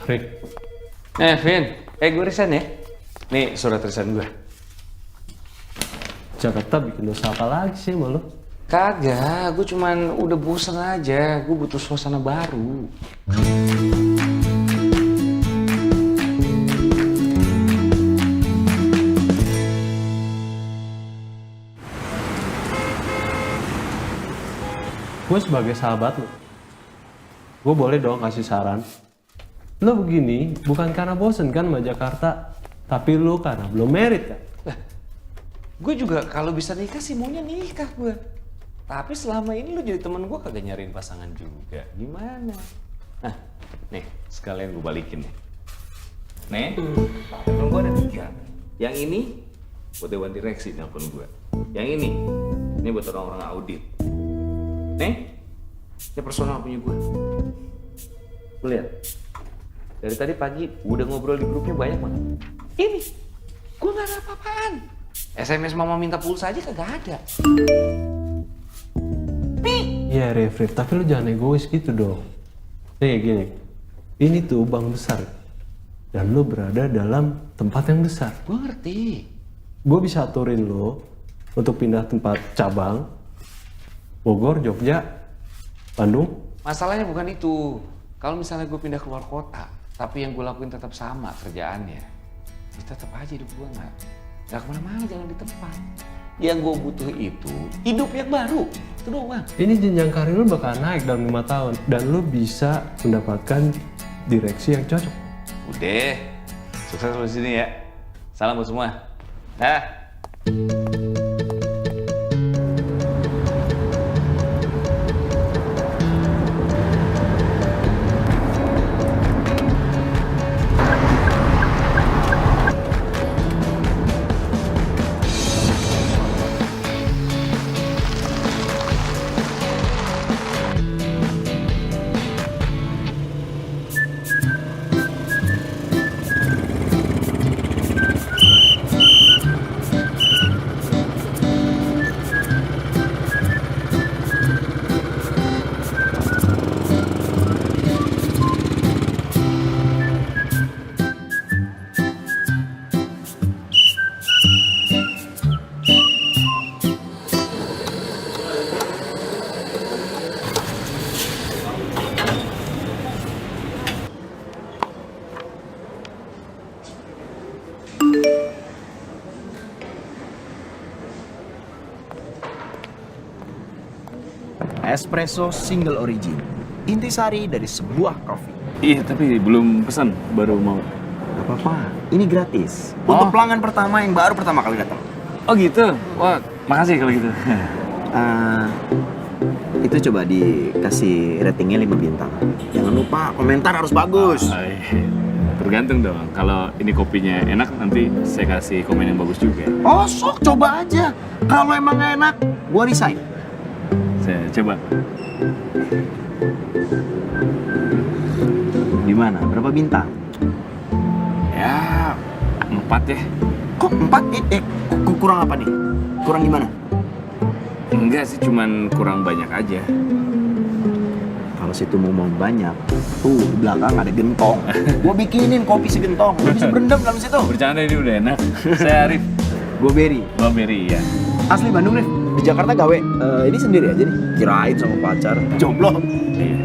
Rick. Vin. Gue resign ya. Nih surat resign gue. Jakarta bikin dosa apa lagi sih sama lo? Kagak, gue cuman udah bosan aja. Gue butuh suasana baru. Gue sebagai sahabat lo, gue boleh dong kasih saran. Lo begini bukan karena bosen kan sama Jakarta, tapi lo karena belum merit kan? Gue juga kalau bisa nikah sih maunya nikah gue. Tapi selama ini lu jadi temen gue kagak nyariin pasangan juga. Gimana? Nah, nih sekalian gue balikin nih. Nih, telepon gue ada 3. Yang ini buat dewan direksi telepon gue. Yang ini buat orang-orang audit. Nih, ini personal punya gue. Lu lihat, dari tadi pagi udah ngobrol di grupnya banyak banget. Ini, gue gak ada apa-apaan. SMS mama minta pulsa aja kagak ada. Iya Rif, tapi lo jangan egois gitu dong. Nih gini, ini tuh bank besar. Dan lo berada dalam tempat yang besar. Gue ngerti. Gue bisa aturin lo untuk pindah tempat cabang, Bogor, Jogja, Bandung. Masalahnya bukan itu. Kalau misalnya gue pindah keluar kota, tapi yang gue lakuin tetap sama kerjaannya, ya tetap aja hidup gue nggak kemana-mana, jangan di tempat. Yang gue butuh itu hidup yang baru, itu doang. Ini jenjang karir lo bakal naik dalam 5 tahun. Dan lo bisa mendapatkan direksi yang cocok. Udah, sukses lo di sini ya. Salam buat semua. Dah. Espresso single origin, intisari dari sebuah kopi. Iya, tapi belum pesan, baru mau. Gak apa-apa, ini gratis. Untuk pelanggan pertama yang baru pertama kali datang. Oh gitu? Wah, makasih kalau gitu. Itu coba dikasih ratingnya 5 bintang. Jangan lupa komentar harus bagus. Iya. Tergantung dong, kalau ini kopinya enak nanti saya kasih komen yang bagus juga. Oh sok, coba aja. Kalau emang gak enak, gua resign. Saya coba. Gimana? Berapa bintang? Ya, 4 ya. Kok 4? Kurang apa nih? Kurang gimana? Enggak sih, cuman kurang banyak aja. Kalau situ mau banyak, tuh di belakang ada gentong. Gua bikinin kopi segentong. Lu bisa berendam dalam situ. Bercanda, ini udah enak. Saya Arif. Gua Berry. Oh, Berry, ya. Asli Bandung, Rif. Di Jakarta gawe. Ini sendiri aja nih. Kirain sama pacar. Jomblo. Iya.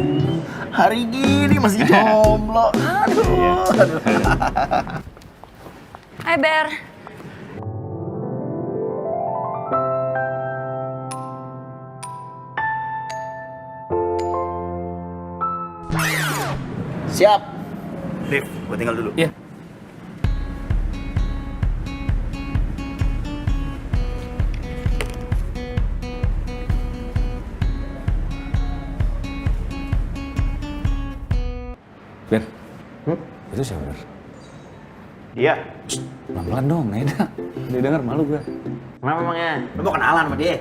Hari gini masih jomblo. Aduh. Hai Ber. Siap. Rif, gua tinggal dulu. Iya. Ben, itu siapa Ben? Dia. Pelan-pelan dong, Naida. Dia denger malu gue. Kenapa emangnya? Lu mau kenalan sama dia?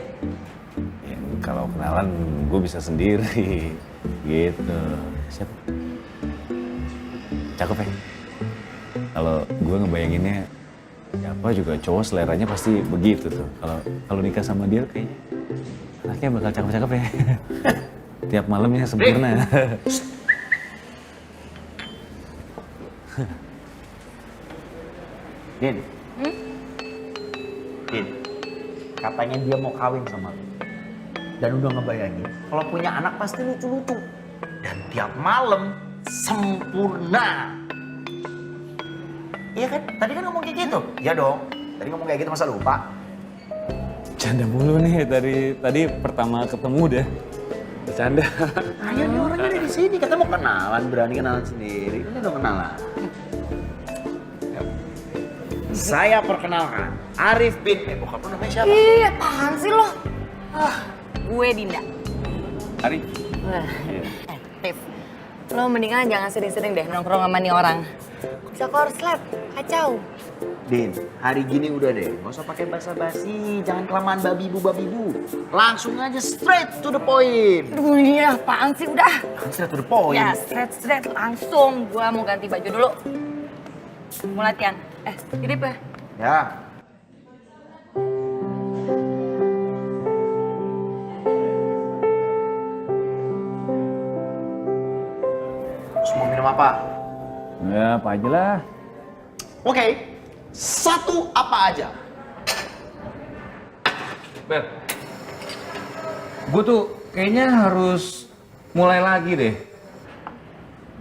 Ya, kalau kenalan gue bisa sendiri. Gitu. Siapa? Cakep ya? Kalau gue ngebayanginnya siapa juga cowok seleranya pasti begitu tuh. Kalau nikah sama dia kayaknya anaknya bakal cakep-cakep ya. Tiap malamnya sempurna. Din. Din, katanya dia mau kawin sama lu. Dan udah ngebayangin, kalau punya anak pasti lucu-lucu. Dan tiap malam sempurna. Iya kan? Tadi kan ngomong kayak gitu. Iya dong. Tadi ngomong kayak gitu masa lupa? Canda mulu nih tadi pertama ketemu deh. Bercanda. Ayo nih orangnya ada di sini. Katanya mau kenalan, berani kenalan sendiri. Ini udah kenalan. Saya perkenalkan, Arif bin, bokap lu namanya siapa? Ih, apaan sih lo? Gue Dinda. Arif. Rif, lo mendingan jangan sering-sering deh nongkrong sama nih orang. Bisa korslet, kacau. Din, hari gini udah deh, gak usah pakai basa-basi, jangan kelamaan babibu. Langsung aja straight to the point. Aduh, ini apaan sih udah? Straight to the point. Ya, straight langsung. Gua mau ganti baju dulu. Mau latihan. Grip ya? Ya. Terus mau minum apa? Ya apa aja lah. Oke, satu apa aja? Ber, gue tuh kayaknya harus mulai lagi deh.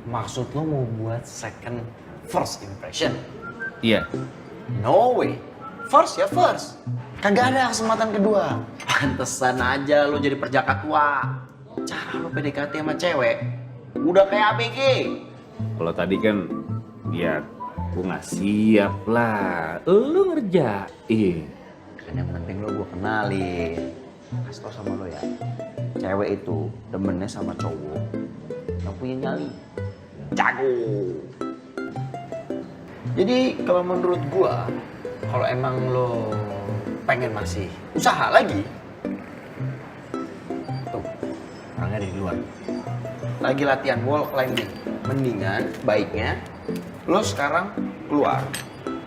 Maksud lo mau buat second first impression? Iya. No way. First ya first. Kagak ada kesempatan kedua. Pantesan aja lo jadi perjaka tua. Cara lo PDKT sama cewek udah kayak ABG. Kalau tadi kan ya gue nggak siap lah. Lu ngerjain. Dan yang penting lo gue kenalin. Kasih tau sama lo ya. Cewek itu demennya sama cowok yang punya nyali. Jago. Jadi kalau menurut gua, kalau emang lo pengen masih usaha lagi, tuh orangnya di luar, lagi latihan wall climbing. Mendingan baiknya lo sekarang keluar,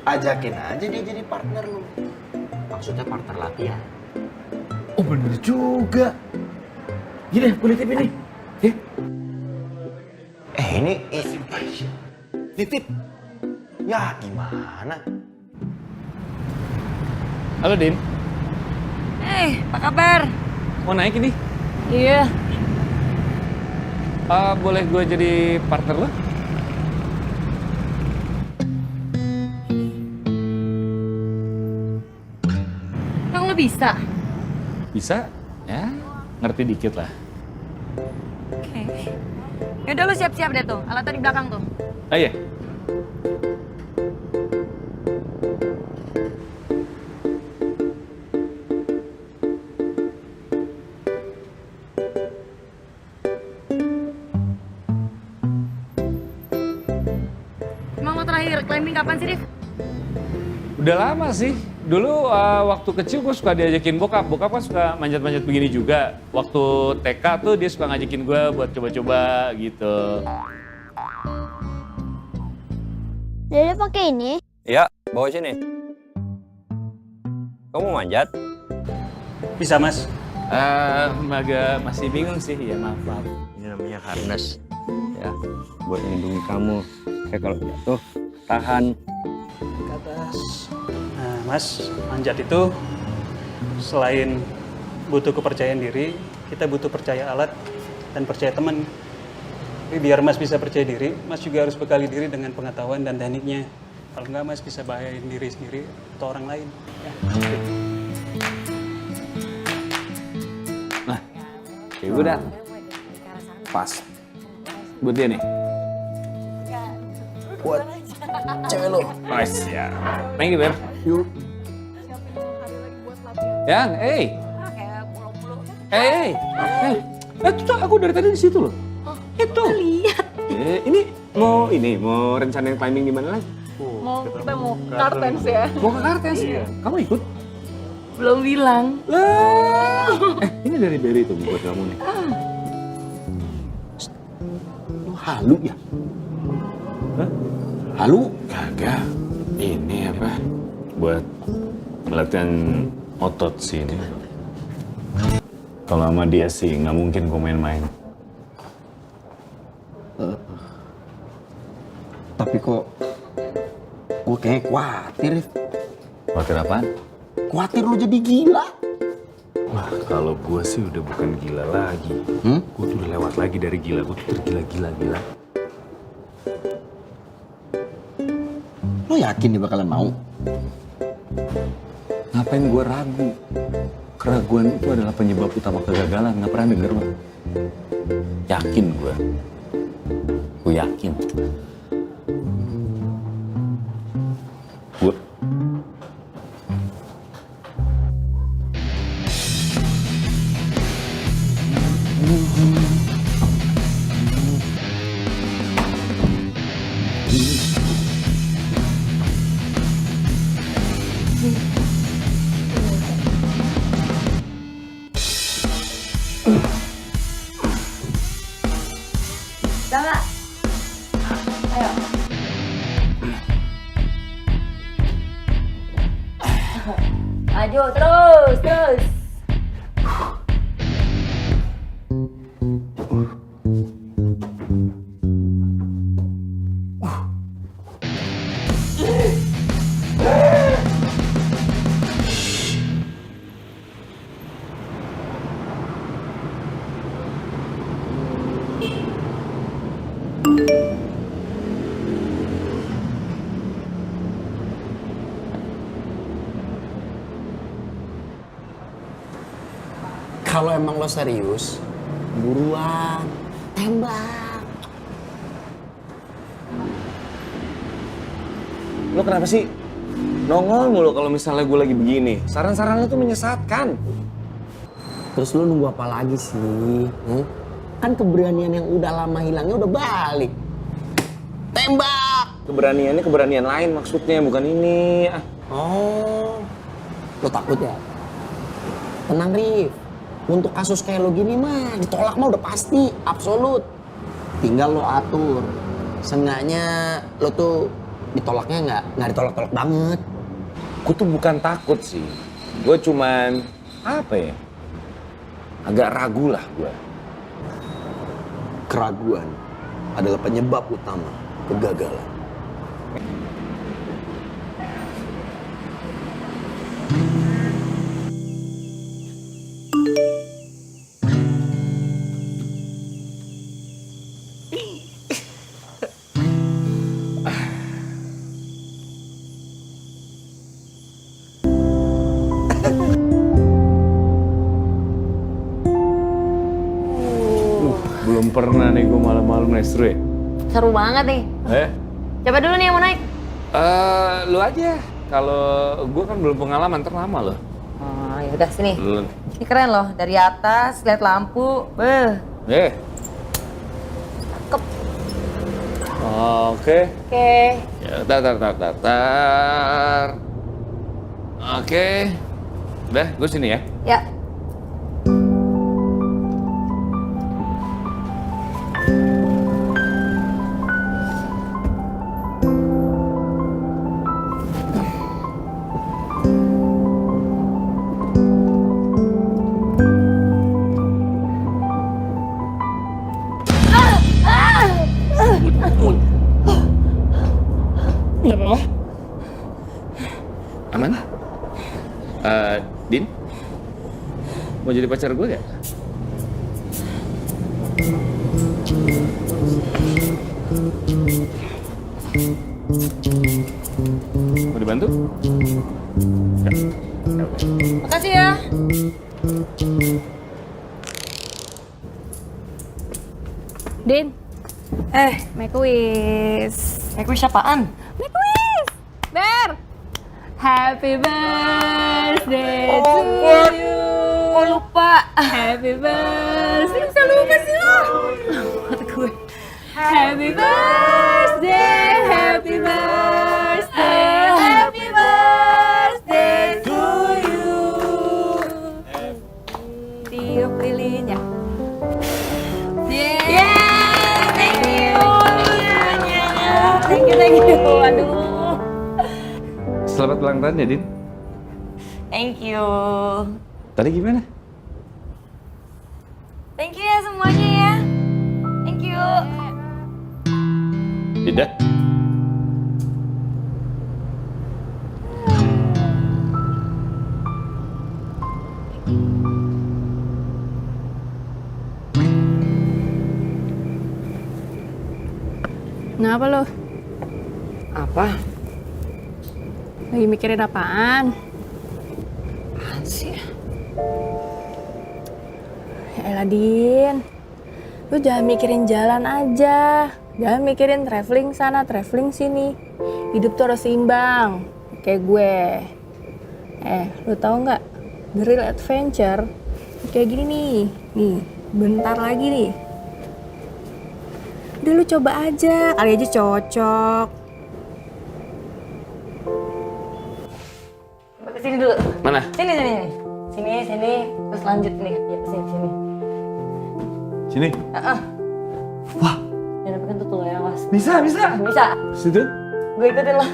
ajakin aja dia jadi partner lo. Maksudnya partner latihan. Oh bener juga. Gini, gue nitip ini. Ini nitip. Ya gimana? Halo Din, Apa kabar? mau naik ini? Iya. Boleh gue jadi partner lo? Emang lo bisa? Bisa? Ya, ngerti dikit lah. Oke. Yaudah lo siap-siap deh tuh, alatnya di belakang tuh. Oh iya. Emang lo terakhir climbing kapan sih, Rif? Udah lama sih. Dulu waktu kecil gue suka diajakin bokap. Bokap kan suka manjat-manjat begini juga. Waktu TK tuh dia suka ngajakin gue buat coba-coba gitu. Dede pakai ini? Iya, bawa sini. Kamu manjat? Bisa mas? Agak masih bingung sih, ya maaf. Ini namanya harness. Ya, buat melindungi kamu. Kayak kalau jatuh, tahan. Ke atas. Nah, Mas, manjat itu selain butuh kepercayaan diri, kita butuh percaya alat dan percaya teman. Tapi biar Mas bisa percaya diri, Mas juga harus bekali diri dengan pengetahuan dan tekniknya. Kalau enggak, Mas bisa bahayain diri sendiri atau orang lain. Ya. Nah, ya udah. Pas. Buat dia nih. Buat cewek lo. Nice ya. Thank you, Ber. Yuk. Yang, itu tuh aku dari tadi di situ loh. Itu. Lihat. Ini mau rencanain climbing di mana lagi? Kita mau kartens ya? Mau ke Kartens? Kamu ikut? Belum bilang. Lah. Ini dari Berry tuh buat kamu nih. Lo halu ya? Hah? Halu? Kagak. Ini apa? Buat latihan otot sih ini. Kalau sama dia sih nggak mungkin gue main-main. Tapi kok gue kayak khawatir, Rif. Khawatir apaan? Khawatir lu jadi gila. Wah, kalau gue sih udah bukan gila lagi. Gue tuh udah lewat lagi dari gila. Gue tuh tergila-gila. Lo yakin dia bakalan mau? Ngapain gue ragu? Keraguan itu adalah penyebab utama kegagalan. Nggak pernah denger lo? Yakin gue. Gue yakin. Gue... Sama. Ayo. Maju terus. Kalau emang lo serius, buruan, tembak. Lo kenapa sih nongol mulu kalau misalnya gue lagi begini? Saran-saran lo tuh menyesatkan. Terus lo nunggu apa lagi sih? Kan keberanian yang udah lama hilangnya udah balik. Tembak! Keberaniannya keberanian lain maksudnya, bukan ini. Oh, lo takut ya? Tenang, Rif. Untuk kasus kayak lo gini mah, ditolak mah udah pasti, absolut. Tinggal lo atur. Seenggaknya lo tuh ditolaknya nggak ditolak-tolak banget. Gue tuh bukan takut sih. Gue cuman, apa ya, agak ragu lah gue. Keraguan adalah penyebab utama kegagalan. Belum pernah nih gue malam-malam maestro ya. Seru banget nih. Coba dulu nih yang mau naik. Lu aja. Kalau gue kan belum pengalaman, terlama loh. Oh, ya udah sini. Lu. Ini keren loh, dari atas lihat lampu. Cakep. Oke. Oke. Ya, tar. Oke. Udah, gue sini ya. Ya. Aman? Din? Mau jadi pacar gue gak? Mau dibantu? Makasih ya. Din. Make a wish. Make a wish apaan? Make a wish. Ber. Happy birthday to you. Oh lupa. Happy birthday. Bisa lupa sih lo. Kata gue. Happy birthday. Happy birthday. Happy birthday to you. Tiup lilinnya. Thank you. Aduh. Selamat ulang tahun ya, Din. Thank you. Tadi gimana? Thank you ya semuanya ya. Thank you. Tidak. Kenapa lo? Apa? Lagi mikirin apaan? Apaan sih? Ya elah, Din. Lu jangan mikirin jalan aja. Jangan mikirin traveling sana, traveling sini. Hidup tuh harus seimbang. Kayak gue. Lu tahu nggak? The real adventure kayak gini nih. Nih, bentar lagi nih. Udah lu coba aja, kali aja cocok. Kesini dulu. Mana? Sini. Sini. Terus lanjut nih. Ya, sini. Sini. Wah. Jangan pegang tuh ya, Mas. Bisa. Bisa. Situ? Gue ikutin lo.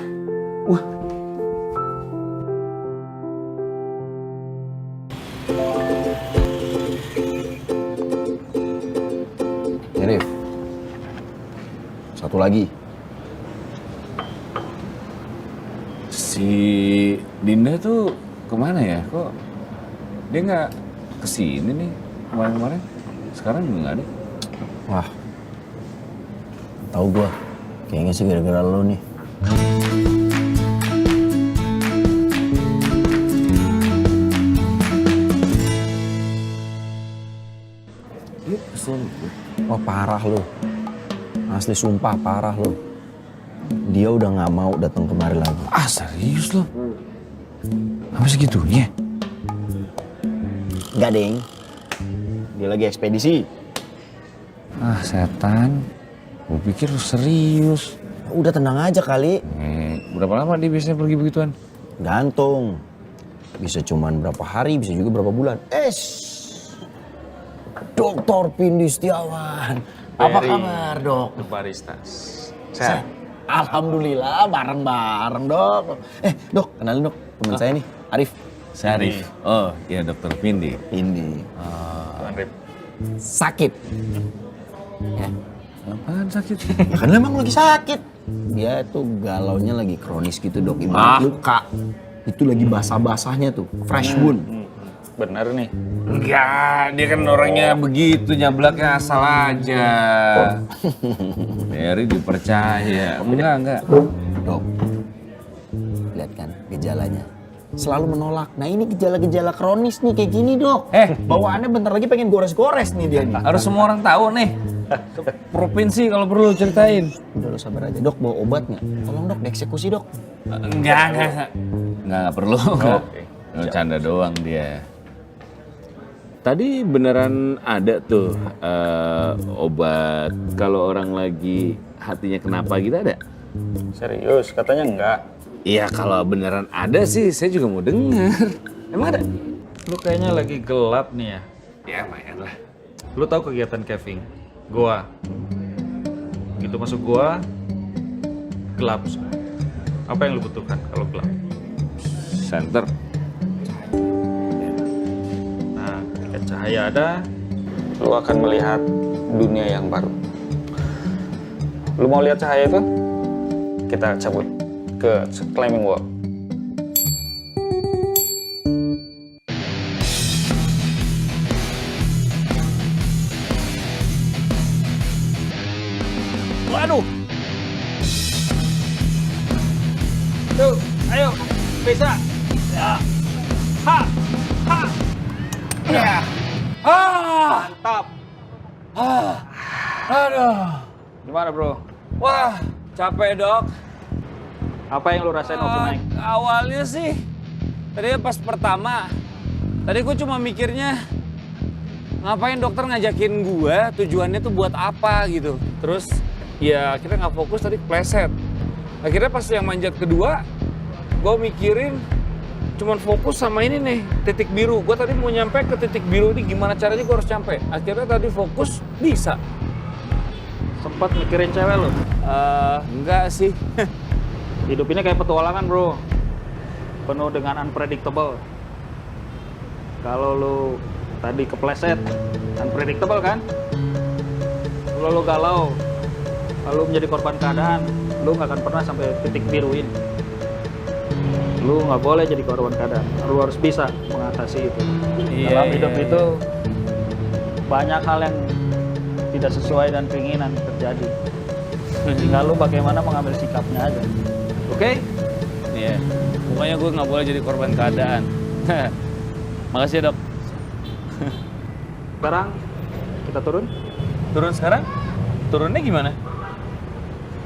Rif, satu lagi. Si Dinda tuh kemana ya? Kok dia nggak kesini nih kemarin-kemarin? Sekarang juga nggak ada. Wah, tahu gua. Kayaknya sih gara-gara lo nih. Wah, parah lo. Asli sumpah parah lo. Dia udah nggak mau datang kemari lagi. Ah, serius lo? Apa segitunya? Gak, Deng. Dia lagi ekspedisi. Ah, setan. Gue pikir lu serius. Udah tenang aja kali. Berapa lama dia biasanya pergi begituan? Gantung. Bisa cuman berapa hari, bisa juga berapa bulan. Dokter Pindi Setiawan. Apa kabar, Dok? The baristas. Sehat. Alhamdulillah, bareng-bareng, Dok. Dok, kenalin, Dok. Teman saya nih, Arif. Saya Arif. Oh, iya Dokter Pindi. Pindi. Arif. Sakit. Ya. Apaan sakit? Ya kan emang lagi sakit. Dia tuh galaunya lagi kronis gitu, Dok. Ibarat luka. Itu lagi basah-basahnya tuh, fresh wound. Bener nih. Enggak, dia kan orangnya begitu, nyablaknya asal aja. Dari dipercaya. Enggak. Dok, lihat kan gejalanya. Selalu menolak. Nah ini gejala-gejala kronis nih kayak gini, Dok. Bawaannya bentar lagi pengen gores-gores nih dia nih. Harus semua orang tahu nih. Ke provinsi kalau perlu ceritain. Udah lo sabar aja. Dok, bawa obat nggak? Tolong, Dok, dieksekusi, Dok. Enggak perlu. Oke. Canda doang dia. Tadi beneran ada tuh obat kalau orang lagi hatinya kenapa gitu ada? Serius, katanya enggak. Iya, kalau beneran ada sih saya juga mau denger. Emang ada? Lu kayaknya lagi gelap nih ya. Ya, lumayan lah. Lu tahu kegiatan Kevin? Goa. Gitu masuk goa, gelap. Apa yang lu butuhkan kalau gelap? Center. Nah, ketika cahaya ada, lu akan melihat dunia yang baru. Lu mau lihat cahaya itu? Kita cabut ke climbing wall. Waduh. Tuh, ayo. Bisa. Ya. Ha. Ya. Mantap. Aduh. Gimana, Bro? Wah, capek, Dok. Apa yang lu rasain waktu naik? Awalnya sih, tadi pas pertama, tadi gue cuma mikirnya ngapain dokter ngajakin gue, tujuannya tuh buat apa gitu. Terus ya akhirnya nggak fokus, tadi kepleset. Akhirnya pas yang manjat kedua, gue mikirin cuman fokus sama ini nih, titik biru. Gue tadi mau nyampe ke titik biru ini, gimana caranya gue harus nyampe. Akhirnya tadi fokus, bisa. Sempat mikirin cewek lu? Enggak sih. Hidup ini kayak petualangan, Bro. Penuh dengan unpredictable. Kalau lu tadi kepleset, unpredictable kan? Kalau lu galau, lalu menjadi korban keadaan, lu nggak akan pernah sampai titik biru ini. Lu nggak boleh jadi korban keadaan. Lu harus bisa mengatasi itu. Dalam hidup itu banyak hal yang tidak sesuai dan keinginan terjadi. Tinggal lu bagaimana mengambil sikapnya aja. Oke? Iya. Pokoknya gue nggak boleh jadi korban keadaan. Makasih ya, Dok. Sekarang kita turun. Turun sekarang? Turunnya gimana?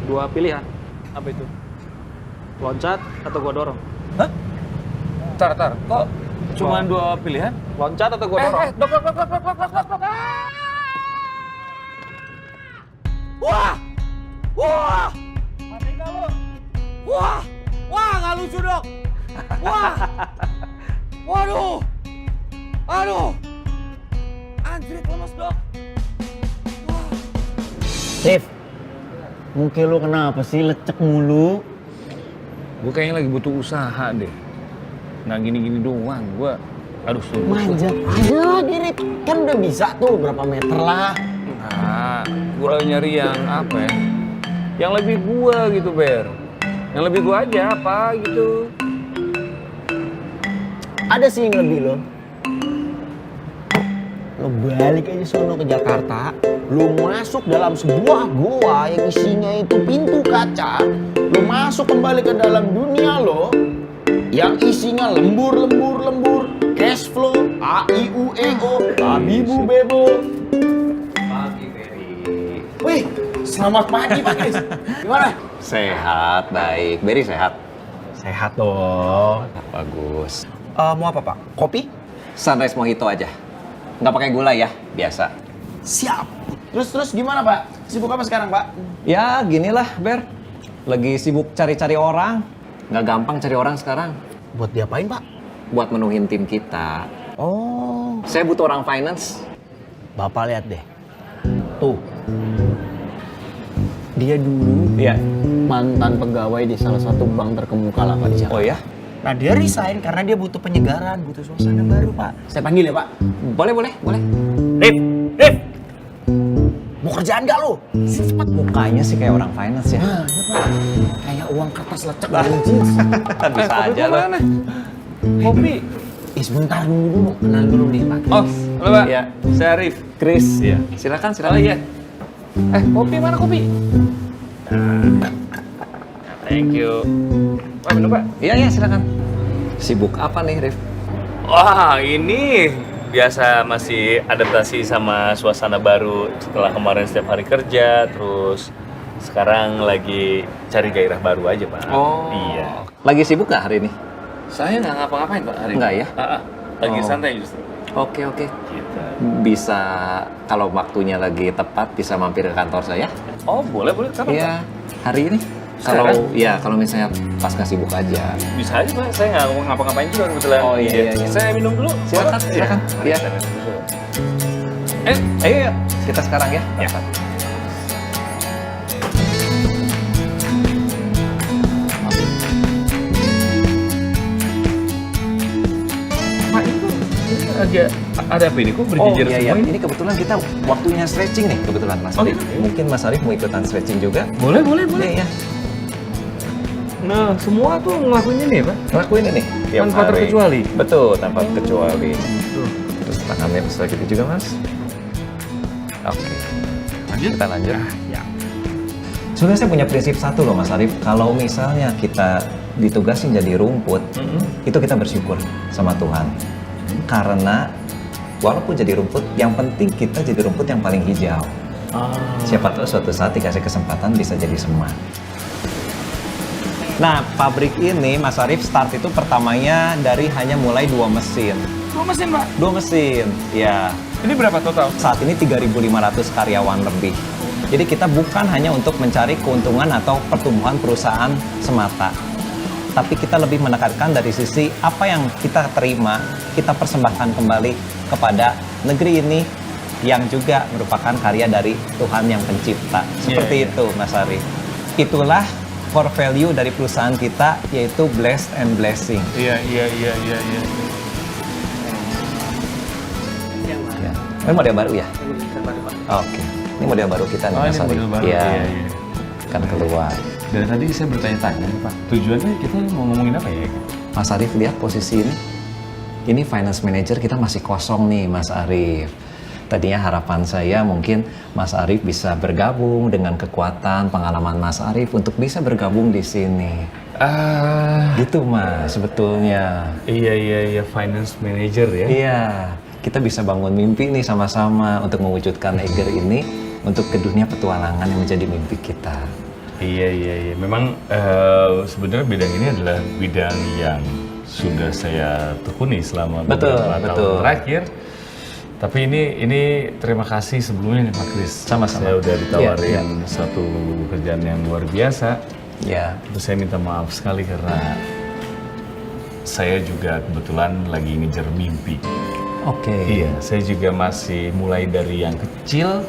2 pilihan. Apa itu? Loncat atau gua dorong. Hah? Tar. Kok cuma 2 pilihan? Loncat atau gua dorong. Dok. Wah! Mati nggak lu? Wah, nggak lucu, Dok. Wah! Aduh! Anjrit lemes, Dok. Rif, muka lu kenapa sih lecek mulu? Gue kayaknya lagi butuh usaha deh. Nggak gini-gini doang. Gue, aduh suruh. Manjat aja lagi, Rip. Kan udah bisa tuh berapa meter lah. Nah, gue nyari yang apa ya? Yang lebih gue gitu, Ber. Yang lebih gue aja apa gitu. Ada sih yang lebih lo. Lo balik aja sono ke Jakarta, lo masuk dalam sebuah goa yang isinya itu pintu kaca, lo masuk kembali ke dalam dunia lo, yang isinya lembur, cash flow, A, I, U, E, O, Babibu, Bebo. Pagi, Beri. Wih, selamat pagi Pak Kris. Gimana? Sehat, baik. Beri sehat. Sehat dong. Bagus. Mau apa Pak? Kopi? Sunrise mojito aja. Nggak pakai gula ya, biasa. Siap. Terus gimana Pak? Sibuk apa sekarang Pak? Ya, ginilah, Ber. Lagi sibuk cari-cari orang. Nggak gampang cari orang sekarang. Buat diapain Pak? Buat menuhin tim kita. Oh, Saya butuh orang finance. Bapak lihat deh. Tuh. Dia dulu Iya. mantan pegawai di salah satu bank terkemuka lah Pak di Jakarta. Oh ya? Nah dia resign karena dia butuh penyegaran, butuh suasana baru Pak. Saya panggil ya Pak. Boleh. Rif! Mau kerjaan gak lo? Cepat mukanya sih kayak orang finance ya. Nah, ya Pak. Kayak uang kertas lecek anjing. Bisa aja loh. Kopi. Sebentar dulu. Kenal dulu nih Pak Kris. Oh, halo, Pak. Iya. Saya Arif. Chris. Iya. Silakan. Oh iya. Kopi mana kopi? Thank you. Wah, minum, Pak. Iya, silakan. Sibuk apa nih, Rif? Wah, ini biasa masih adaptasi sama suasana baru setelah kemarin setiap hari kerja, terus sekarang lagi cari gairah baru aja, Pak. Oh. Iya. Lagi sibuk nggak hari ini? Saya nggak ngapa-ngapain, Pak, hari ini. Nggak ya? Lagi Oh. santai justru. Oke. Gitu. Bisa kalau waktunya lagi tepat bisa mampir ke kantor saya? Oh, boleh. Kapan, Pak? Iya, hari ini. Kalau misalnya pas nggak sibuk aja. Bisa aja, Pak. Saya nggak ngapa-ngapain juga kebetulan. Oh, iya. Saya minum dulu. Silakan. Iya. Saya minum dulu. Ayo, kita sekarang ya. Ya. Pak, ini agak ada apa ini? Kok berjejer semua ini? Ini kebetulan kita waktunya stretching nih kebetulan Mas Oh, Arif. gitu? Mungkin Mas Arif mau ikutan stretching juga? Boleh. Iya. Nah, semua tuh ngelakuin ini ya, Pak? Lakuin ini tiap Tanpa hari. terkecuali? Betul, tanpa terkecuali. Terus tangannya bisa gitu juga, Mas. Oke. Lanjut? Kita lanjut. Sebenarnya saya punya prinsip satu loh, Mas Arif. Kalau misalnya kita ditugasin jadi rumput, itu kita bersyukur sama Tuhan. Karena walaupun jadi rumput, yang penting kita jadi rumput yang paling hijau. Siapa tahu suatu saat dikasih kesempatan bisa jadi semak. Nah, pabrik ini, Mas Arif, start itu pertamanya dari hanya mulai 2 mesin. 2 mesin, Pak? 2 mesin, ya. Ini berapa total? Saat ini 3.500 karyawan lebih. Jadi kita bukan hanya untuk mencari keuntungan atau pertumbuhan perusahaan semata. Tapi kita lebih menekankan dari sisi apa yang kita terima, kita persembahkan kembali kepada negeri ini yang juga merupakan karya dari Tuhan yang pencipta. Seperti itu, Mas Arif. Itulah core value dari perusahaan kita, yaitu blessed and blessing. Iya. Ya. Ini model baru ya? Oke. Ini model baru kita nih, Mas Arif. Iya. Kan keluar. Dari tadi saya bertanya-tanya, Pak. Tujuannya kita mau ngomongin apa ya? Mas Arif, lihat posisi ini. Ini finance manager kita masih kosong nih, Mas Arif. Tadinya harapan saya mungkin Mas Arif bisa bergabung dengan kekuatan pengalaman Mas Arif untuk bisa bergabung di sini. Gitu Mas, sebetulnya. Iya, finance manager ya. Iya, kita bisa bangun mimpi nih sama-sama untuk mewujudkan Eiger ini untuk ke dunia petualangan yang menjadi mimpi kita. Iya. Memang sebenarnya bidang ini adalah bidang yang sudah saya tekuni selama beberapa tahun terakhir. Tapi ini terima kasih sebelumnya nih Pak Kris. Sama-sama. Saya udah ditawarin satu pekerjaan yang luar biasa. Ya. Terus saya minta maaf sekali karena saya juga kebetulan lagi ngejar mimpi. Oke. Iya, saya juga masih mulai dari yang kecil,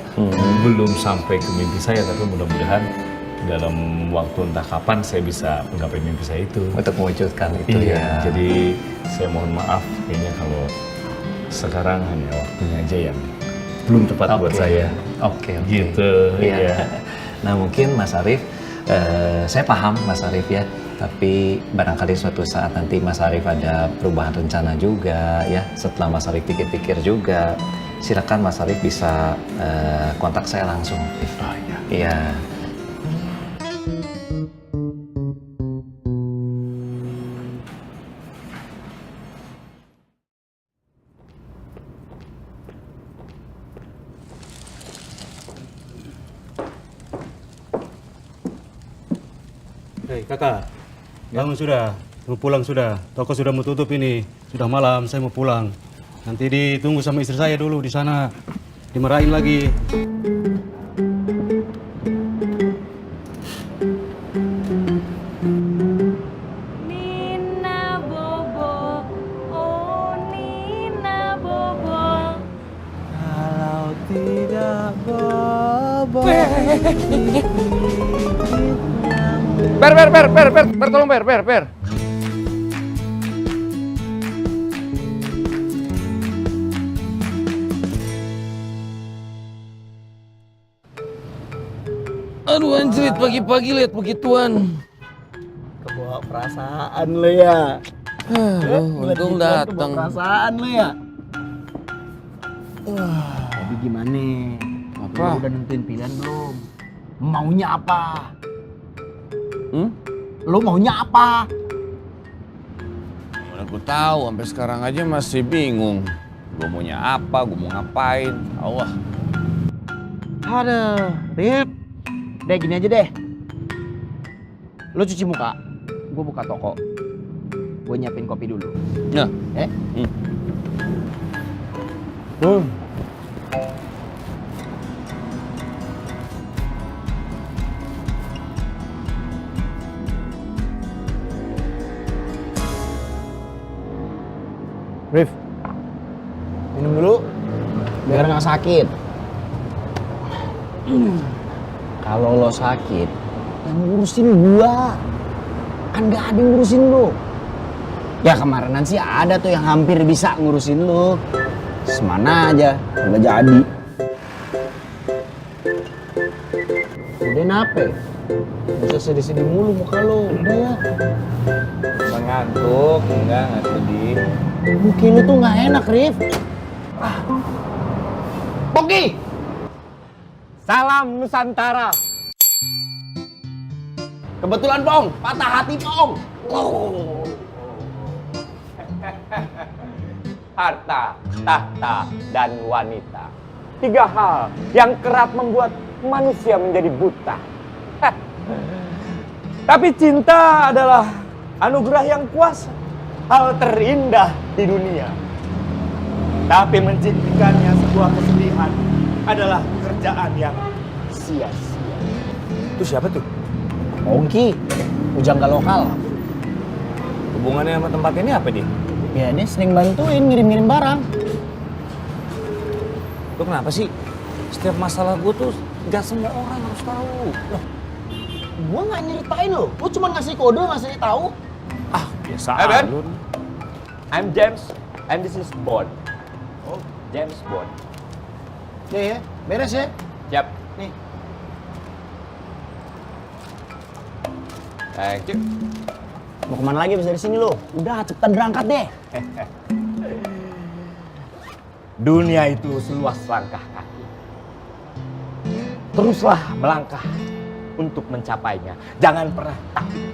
belum sampai ke mimpi saya, tapi mudah-mudahan dalam waktu entah kapan saya bisa menggapai mimpi saya itu. Untuk mewujudkan itu ya. Jadi saya mohon maaf kayaknya kalau sekarang hanya waktunya aja yang belum tepat buat saya. Oke. Gitu, iya. Nah mungkin Mas Arif, saya paham Mas Arif ya, tapi barangkali suatu saat nanti Mas Arif ada perubahan rencana juga ya, setelah Mas Arif pikir-pikir juga, silakan Mas Arif bisa kontak saya langsung. Oh iya. Iya. Hei kakak, bangun sudah, mau pulang sudah. Toko sudah mau tutup ini, sudah malam, saya mau pulang. Nanti ditunggu sama istri saya dulu di sana, dimarahin lagi. Nina Bobo, oh Nina Bobo. Kalau tidak bobo. Per, tolong per. Aduh anjrit, pagi-pagi lihat begituan. Kebawa perasaan lo ya. Untung datang. Perasaan lo ya. Tapi gimana? Apa? Lo udah nentuin pilihan belum? Maunya apa? Lo maunya apa? Mana gue tahu, sampai sekarang aja masih bingung. Gue maunya apa, gue mau ngapain. Allah. Aduh, Rip. Deh gini aja deh. Lo cuci muka, gue buka toko. Gue nyiapin kopi dulu. Nah. Rif, minum dulu biar nggak sakit. Kalau lo sakit, yang ngurusin gua. Kan gak ada yang ngurusin lo. Ya kemarinan sih ada tuh yang hampir bisa ngurusin lo. Semana aja, nggak jadi. Udah nape? Bisa sedih-sedih mulu muka lo, udah ya. Ngantuk, enggak sedih. Mungkin lu tuh nggak enak, Rif. Pogi! Salam Nusantara. Kebetulan, Pong. Patah hati, Pong. Harta, tahta, dan wanita. 3 hal yang kerap membuat manusia menjadi buta. Tapi cinta adalah anugerah yang kuasa. Hal terindah di dunia. Tapi menciptakannya sebuah kesedihan adalah pekerjaan yang sia-sia. Itu siapa tuh? Ongki, pujangga lokal. Hubungannya sama tempat ini apa dia? Ya dia sering bantuin ngirim-ngirim barang. Lu kenapa sih? Setiap masalah gue tuh gak semua orang harus tahu. Loh, gua nggak nyeritain lo. Gua cuma ngasih kode, ngasih tahu. Ah, biasa Hey Ben, lu. I'm James and this is Bond. Oh, James Bond. Ya, beres ya. Siap. Nih. Thank you. Mau kemana lagi abis dari sini lo? Udah cepetan berangkat deh. Dunia itu seluas langkah kaki. Teruslah melangkah untuk mencapainya. Jangan pernah takut.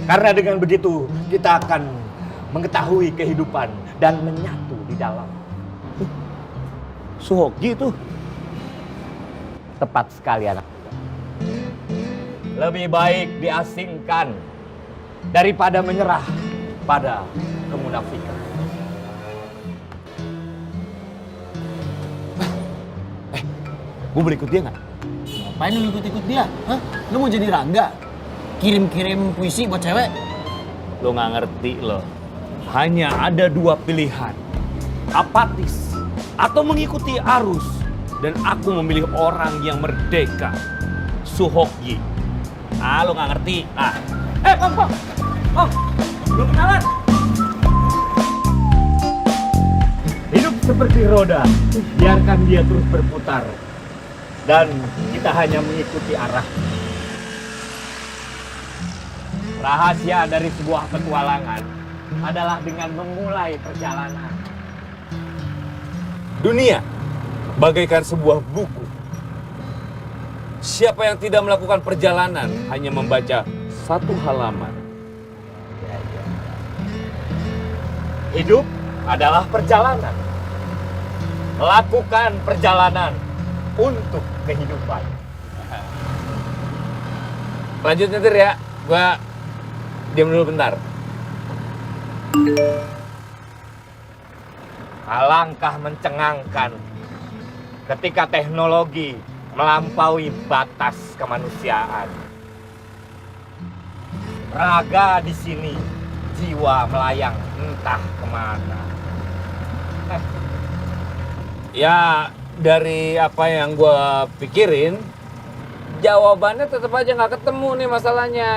Karena dengan begitu kita akan mengetahui kehidupan dan menyatu di dalam. Suhoki itu tepat sekali anak muda. Lebih baik diasingkan daripada menyerah pada kemunafikan. Gue boleh ikut dia nggak? Ngapain lu ikut-ikut dia? Hah? Lu mau jadi Rangga? Kirim-kirim puisi buat cewek? Lo nggak ngerti lo. Hanya ada dua pilihan. Apatis atau mengikuti arus. Dan aku memilih orang yang merdeka. Suhoki. Ah, lo nggak ngerti. Ah. Bang. Belum kenalan. Hidup seperti roda. Biarkan dia terus berputar. Dan kita hanya mengikuti arah. Rahasia dari sebuah petualangan adalah dengan memulai perjalanan. Dunia bagaikan sebuah buku. Siapa yang tidak melakukan perjalanan hanya membaca satu halaman. Hidup adalah perjalanan. Lakukan perjalanan untuk kehidupan. Lanjut nyetir ya. Gua diam dulu bentar. Alangkah mencengangkan ketika teknologi melampaui batas kemanusiaan. Raga di sini, jiwa melayang entah kemana. Ya, dari apa yang gue pikirin, jawabannya tetap aja nggak ketemu nih masalahnya.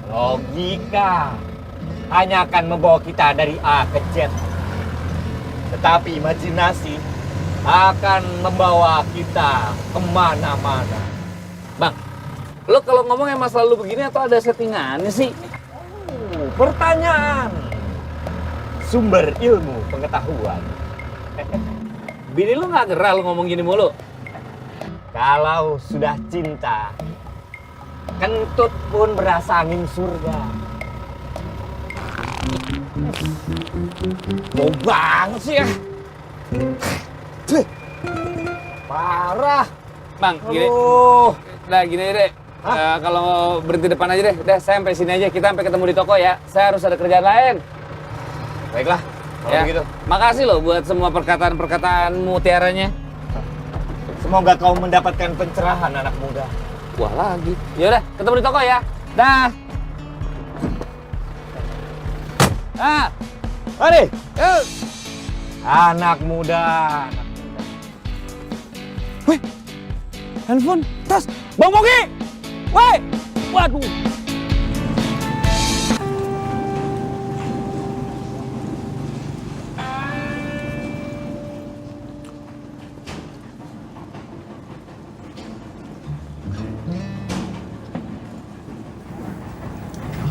Logika hanya akan membawa kita dari A ke Z. Tetapi imajinasi akan membawa kita kemana-mana. Bang, lo kalau ngomongnya masalah lu begini atau ada settingannya sih? Pertanyaan sumber ilmu pengetahuan. Bini lu nggak gerah lu ngomong gini mulu? Kalau sudah cinta, kentut pun berasa angin surga. Mau banget sih ya. Parah. Bang, gini. Nah, gini deh. Kalau berhenti depan aja deh. Udah, saya sampai sini aja. Kita sampai ketemu di toko ya. Saya harus ada kerjaan lain. Baiklah, kalau Ya. begitu. Makasih loh buat semua perkataan-perkataan mutiaranya. Semoga kau mendapatkan pencerahan anak muda. Wah, lagi. Ya udah, ketemu di toko ya. Dah. Ah. Mari. Yuk. Anak muda. Wih. Handphone, tas, Bang Bogi. Woi. Waduh.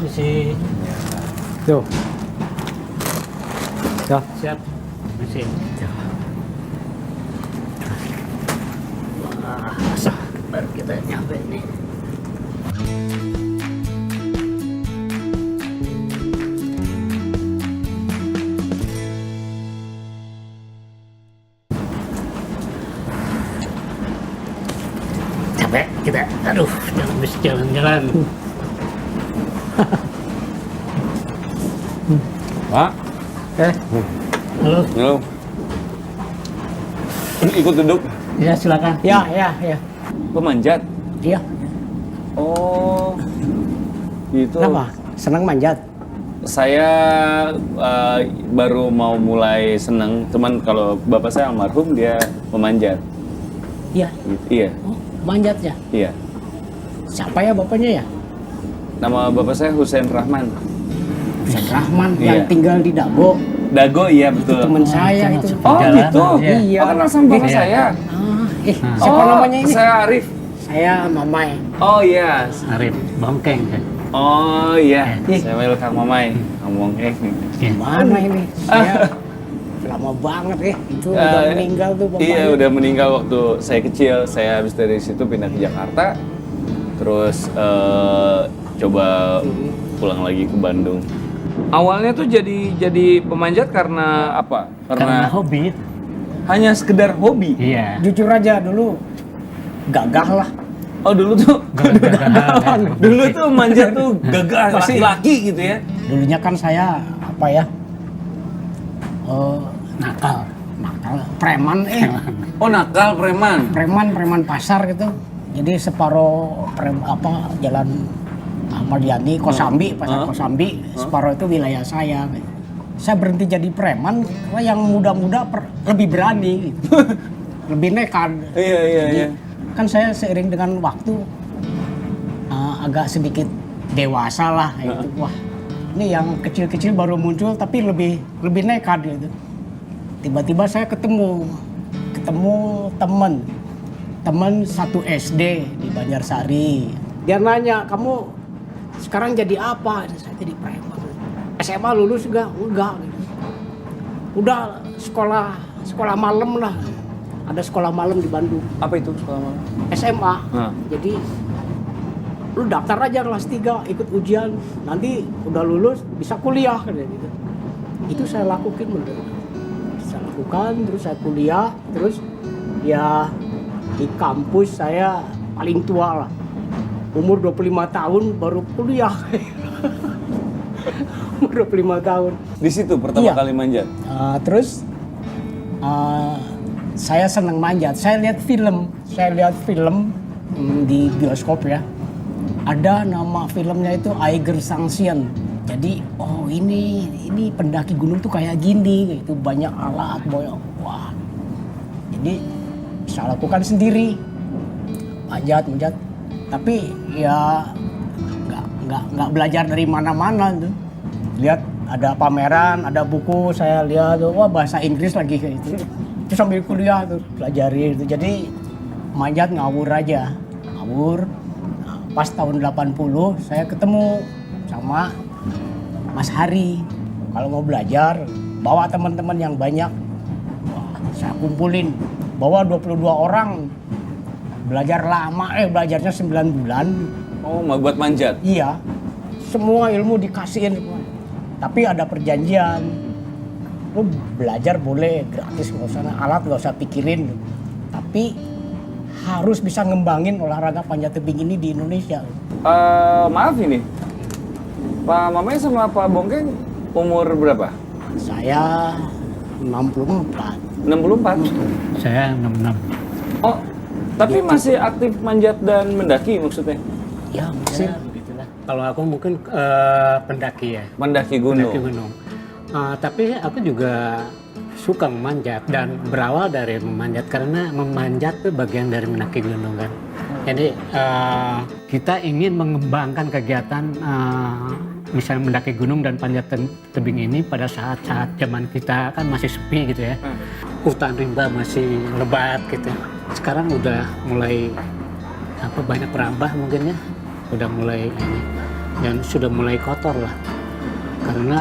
Misi. Yo. Ya. Siap. Misi. Wah, baru kita nyampe nih. Capek kita. Aduh, jangan bisa jalan-jalan. Pak. Halo. Halo. Ikut duduk. Ya, silakan. Ya. Pemanjat. Iya. Oh. Gitu. Kenapa? Senang manjat? Saya baru mau mulai seneng, cuman kalau bapak saya almarhum dia memanjat. Iya. Iya, Oh, manjat ya? iya. Siapa ya bapaknya ya? Nama bapak saya Husein Rahman. Husein Rahman Iya. yang tinggal di Dago. Dago, iya betul. Teman saya itu. Oh gitu? Iya. Oh, kenal sama bapak saya. Siapa namanya ini? Saya Arif. Saya Mamai. Oh iya. Arif Bangkeng kan? Oh iya, saya panggil Kang Mamai. Ngomong Gimana ini? Saya lama banget ya. Itu udah meninggal tuh bapaknya. Iya, udah meninggal waktu saya kecil. Saya habis dari situ pindah ke Jakarta. Terus coba pulang lagi ke Bandung. Awalnya tuh jadi pemanjat karena apa? Karena hobi. Hanya sekedar hobi? Iya. Jujur aja dulu gagah lah. Oh dulu tuh dulu tuh manjat tuh gagah laki-laki gitu ya? Dulunya kan saya apa ya? Nakal, preman Oh nakal, preman? Preman pasar gitu. Jadi separuh jalan Ahmad Yani, Kosambi, pasar Kosambi, separuh itu wilayah saya. Saya berhenti jadi preman karena yang muda-muda lebih berani, gitu. Lebih nekat. Iya. Kan saya seiring dengan waktu agak sedikit dewasa lah, gitu. Wah, ini yang kecil-kecil baru muncul tapi lebih nekat gitu. Tiba-tiba saya ketemu teman satu SD di Banjarsari. Dia nanya, kamu sekarang jadi apa? Saya jadi preman. SMA lulus juga? Enggak. Udah sekolah malam lah. Ada sekolah malam di Bandung. Apa itu sekolah malam? SMA. Jadi lu daftar aja kelas 3, ikut ujian. Nanti udah lulus bisa kuliah gitu. Itu saya lakukan bener. Saya lakukan, terus saya kuliah, terus ya di kampus saya paling tua lah. Umur 25 tahun baru kuliah. Umur 25 tahun. Di situ pertama kali manjat? Terus saya senang manjat. Saya lihat film di bioskop ya. Ada nama filmnya itu Eiger Sanction. Jadi ini pendaki gunung tuh kayak gini, itu banyak alat, wah. Jadi saya lakukan sendiri, manjat. Tapi ya nggak belajar dari mana-mana tuh. Lihat ada pameran, ada buku, saya lihat wah bahasa Inggris lagi kayak itu. Terus sambil kuliah tuh pelajari itu. Jadi manjat ngawur aja. Ngawur. Nah, pas tahun 80 saya ketemu sama Mas Hari. Kalau mau belajar, bawa teman-teman yang banyak. Wah, saya kumpulin. Bawa 22 orang. Belajar lama, belajarnya 9 bulan. Oh, buat manjat? Iya. Semua ilmu dikasihin. Tapi ada perjanjian. Lu belajar boleh gratis, nggak usah alat, nggak usah pikirin. Tapi harus bisa ngembangin olahraga panjat tebing ini di Indonesia. Maaf ini, Pak Mamai sama Pak Bongkeng umur berapa? Saya 64. 64? Saya 66. Oh, tapi masih aktif manjat dan mendaki maksudnya? Ya, masih. Kalau aku mungkin pendaki ya. Mendaki gunung. Tapi aku juga suka memanjat dan berawal dari memanjat karena memanjat itu bagian dari mendaki gunung kan. Jadi kita ingin mengembangkan kegiatan misalnya mendaki gunung dan panjat tebing ini pada saat-saat zaman kita kan masih sepi gitu ya. Hutan rimba masih lebat gitu. Sekarang udah mulai banyak perambah mungkin ya. Udah mulai ini dan sudah mulai kotor lah. Karena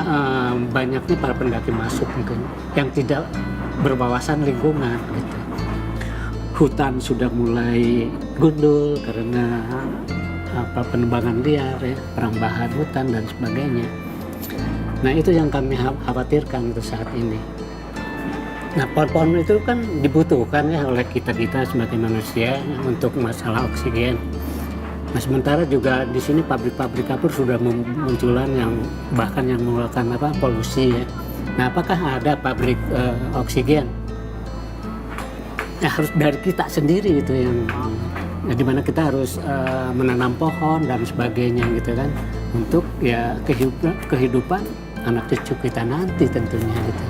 banyaknya para pendaki masuk mungkin yang tidak berwawasan lingkungan gitu. Hutan sudah mulai gundul karena penebangan liar ya, perambahan hutan dan sebagainya. Nah itu yang kami khawatirkan untuk saat ini. Nah pohon-pohon itu kan dibutuhkan ya oleh kita sebagai manusia untuk masalah oksigen. Nah sementara juga di sini pabrik-pabrik kapur sudah munculan yang bahkan yang mengeluarkan polusi ya. Nah apakah ada pabrik oksigen? Harus dari kita sendiri itu yang dimana kita harus menanam pohon dan sebagainya gitu kan untuk ya kehidupan anak cucu kita nanti tentunya gitu.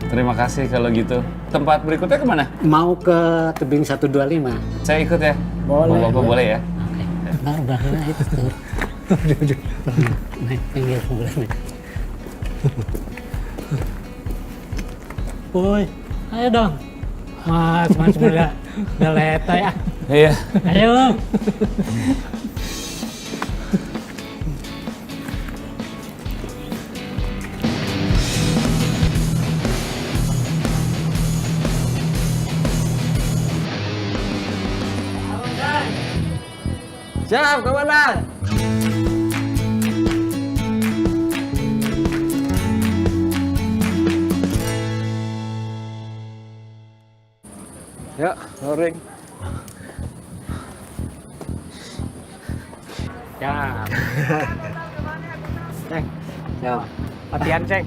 Terima kasih kalau gitu. Tempat berikutnya kemana? Mau ke tebing 125. Saya ikut ya. Boleh. Bapak boleh ya. Oke. Udah itu tuh. Naik pinggir boleh nih. Woi, ayo dong. Mas udah leta ya. Iya. Ayo. Siap, komandan. Ya, loring. Ya. Ceng. Ya. Latihan, Ceng.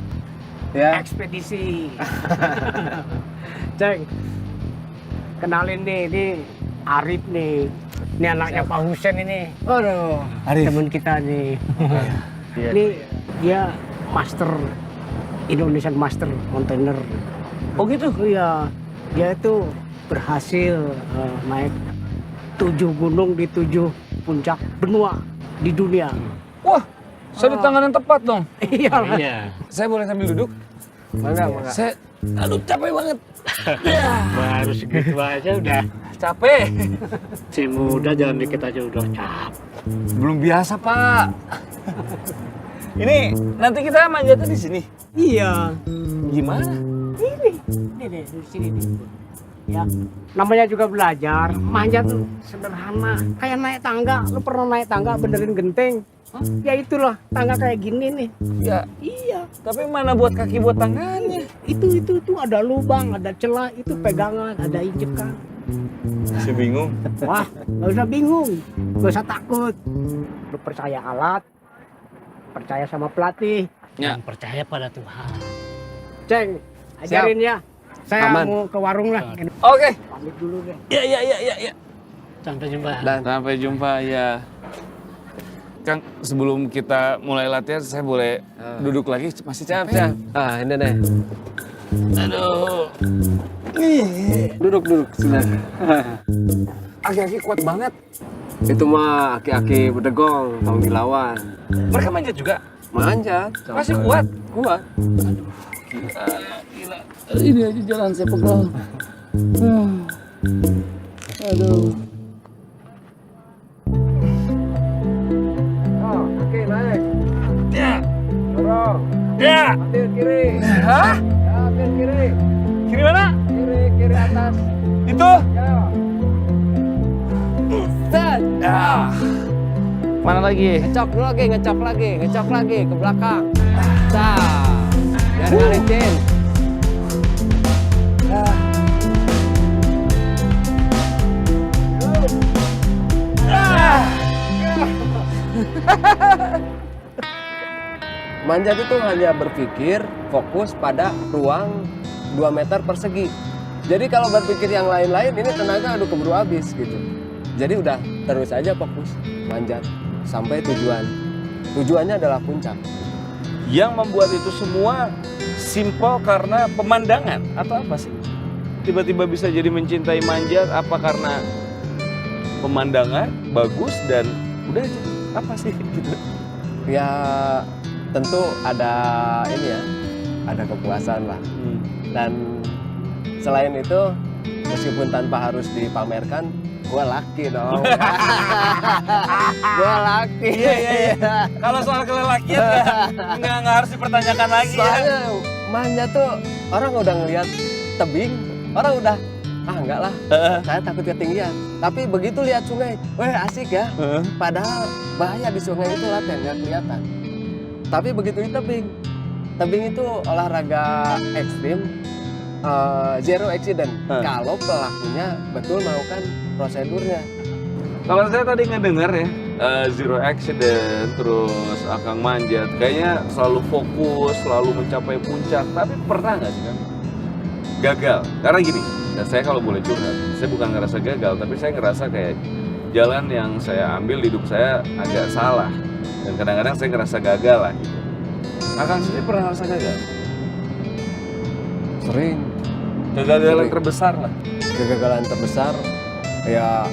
Ya. Ekspedisi. Ceng. Kenalin nih, ini Arif nih. Ini anaknya Pak Husen ini. Aduh, teman kita nih. Ini dia master Indonesian Master Mountaineer. Oh gitu? Iya. Dia itu berhasil naik 7 gunung di 7 puncak benua di dunia. Wah, saya di tangan yang tepat dong. Iya. Saya boleh sambil duduk? Mangga. Saya, aduh capek banget. Baru segitu aja udah Capek. si muda jalan dikit aja udah capek. Belum biasa, Pak. Ini nanti kita manjatnya di sini. Iya. Gimana? Ini deh, di sini nih. Ya, namanya juga belajar. Manjat tuh sederhana. Kayak naik tangga. Lu pernah naik tangga benerin genteng? Hah? Ya itulah, tangga kayak gini nih. Ya, iya. Tapi mana buat kaki buat tangannya? Itu ada lubang, ada celah, itu pegangan, ada injekan. Masih bingung. Wah, nggak usah bingung, nggak usah takut. Lu percaya alat, percaya sama pelatih, Ya. dan percaya pada Tuhan. Ceng, ajarin ya. Saya mau ke warung lah. Oke. Pamit dulu deh. Ya. Sampai jumpa. Sampai jumpa ya. Kang, sebelum kita mulai latihan, saya boleh duduk lagi? Masih capek. Ah, ini deh. Aduh. Duduk, silakan. Aki-aki kuat banget. Itu mah aki-aki bedegong, tahun dilawan. Mereka manjat juga? Manjat. Masih kuat? Kuat. Gila. Ini aja jalan saya pegal. Aduh. Oh, oke, naik. Ya. Dorong. Ya. Ambil kiri. Hah? Ya, ambil kiri. Kiri mana? Kiri atas. Itu? Ya. Set. Ah. Mana lagi? Ngecok lagi ke belakang. Dah. Biar nggak licin. Manjat itu hanya berpikir fokus pada ruang 2 meter persegi. Jadi kalau berpikir yang lain-lain ini tenaga aduh keburu habis gitu. Jadi udah terus aja fokus manjat sampai tujuan. Tujuannya adalah puncak. Yang membuat itu semua simpel karena pemandangan atau apa sih? Tiba-tiba bisa jadi mencintai manjat apa karena pemandangan bagus dan udah aja apa sih gitu? Ya tentu ada ini ya, ada kepuasan lah. Dan selain itu meskipun tanpa harus dipamerkan, gue laki dong. Gue laki. Iya. Kalau soal kelelakian nggak harus dipertanyakan lagi. Soalnya manjat tuh orang udah ngeliat tebing, orang udah enggak lah, saya takut ketinggian. Tapi begitu lihat sungai, weh asik ya. Padahal bahaya di sungai itu latihan nggak kelihatan. Tapi begitu di tebing itu olahraga ekstrim, zero accident. Kalau pelakunya betul melakukan prosedurnya. Kalau saya tadi ngedenger ya, zero accident, terus Akang manjat, kayaknya selalu fokus, selalu mencapai puncak. Tapi pernah nggak sih kan gagal? Karena gini, saya kalau boleh curhat, saya bukan ngerasa gagal, tapi saya ngerasa kayak jalan yang saya ambil di hidup saya agak salah. Dan kadang-kadang saya ngerasa gagal lah gitu. Akang sendiri pernah ngerasa gagal? Sering. Kegagalan terbesar lah. Kegagalan terbesar ya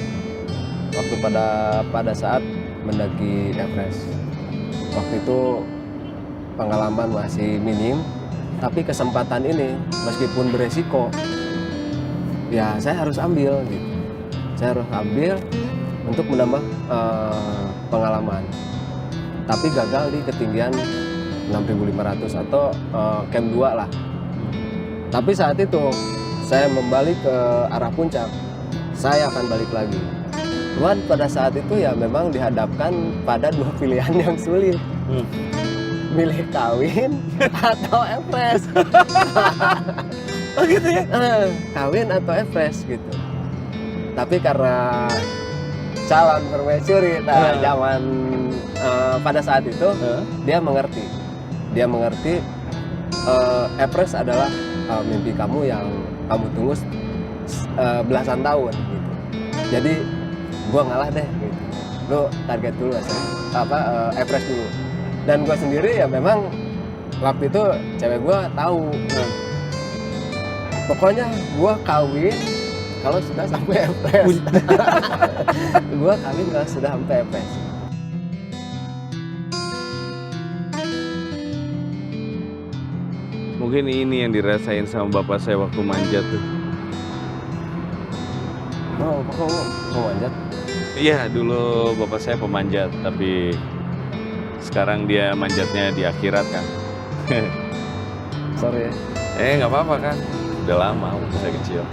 waktu pada saat mendaki Everest. Waktu itu pengalaman masih minim, tapi kesempatan ini meskipun beresiko, ya saya harus ambil gitu. saya harus ambil untuk menambah pengalaman. Tapi gagal di ketinggian 6.500 atau camp 2 lah. Tapi saat itu saya membalik ke arah puncak, saya akan balik lagi. Cuman pada saat itu ya memang dihadapkan pada dua pilihan yang sulit. Milih kawin atau Everest. Oh gitu ya? Kawin atau Everest gitu. Tapi karena calon permaisuri zaman pada saat itu dia mengerti. Dia mengerti Everest adalah mimpi kamu yang kamu tunggu belasan tahun gitu. Jadi gua ngalah deh gitu. Lu target dulu Everest dulu. Dan gua sendiri ya memang waktu itu cewek gua tahu. Pokoknya gua kawin kalau sudah sampai Everest. Gua kawin kalau sudah sampai Everest. Mungkin ini yang dirasain sama bapak saya waktu manjat tuh. Oh, kok manjat? Iya, dulu bapak saya pemanjat, tapi sekarang dia manjatnya di akhirat kan. Sorry ya. Nggak apa-apa kan, udah lama waktu saya kecil.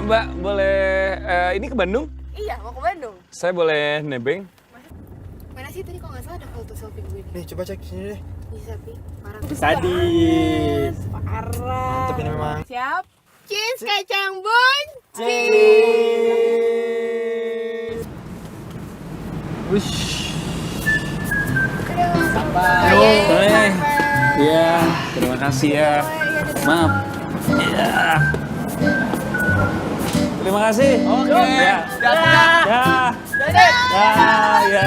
Mbak, boleh ini ke Bandung? Iya, mau ke Bandung. Saya boleh nebeng? Mana sih tadi kalau nggak salah ada foto selfie gue nih. Nih, coba cek sini deh. Bisa, Pi. Parah. Sadis. Parah. Mantep ini memang. Siap. Cheese kacang bunci. Wish. Sampai. Iya, terima kasih ya. Maaf. Iya. Terima kasih. Oke. Ya. Ya. Ya.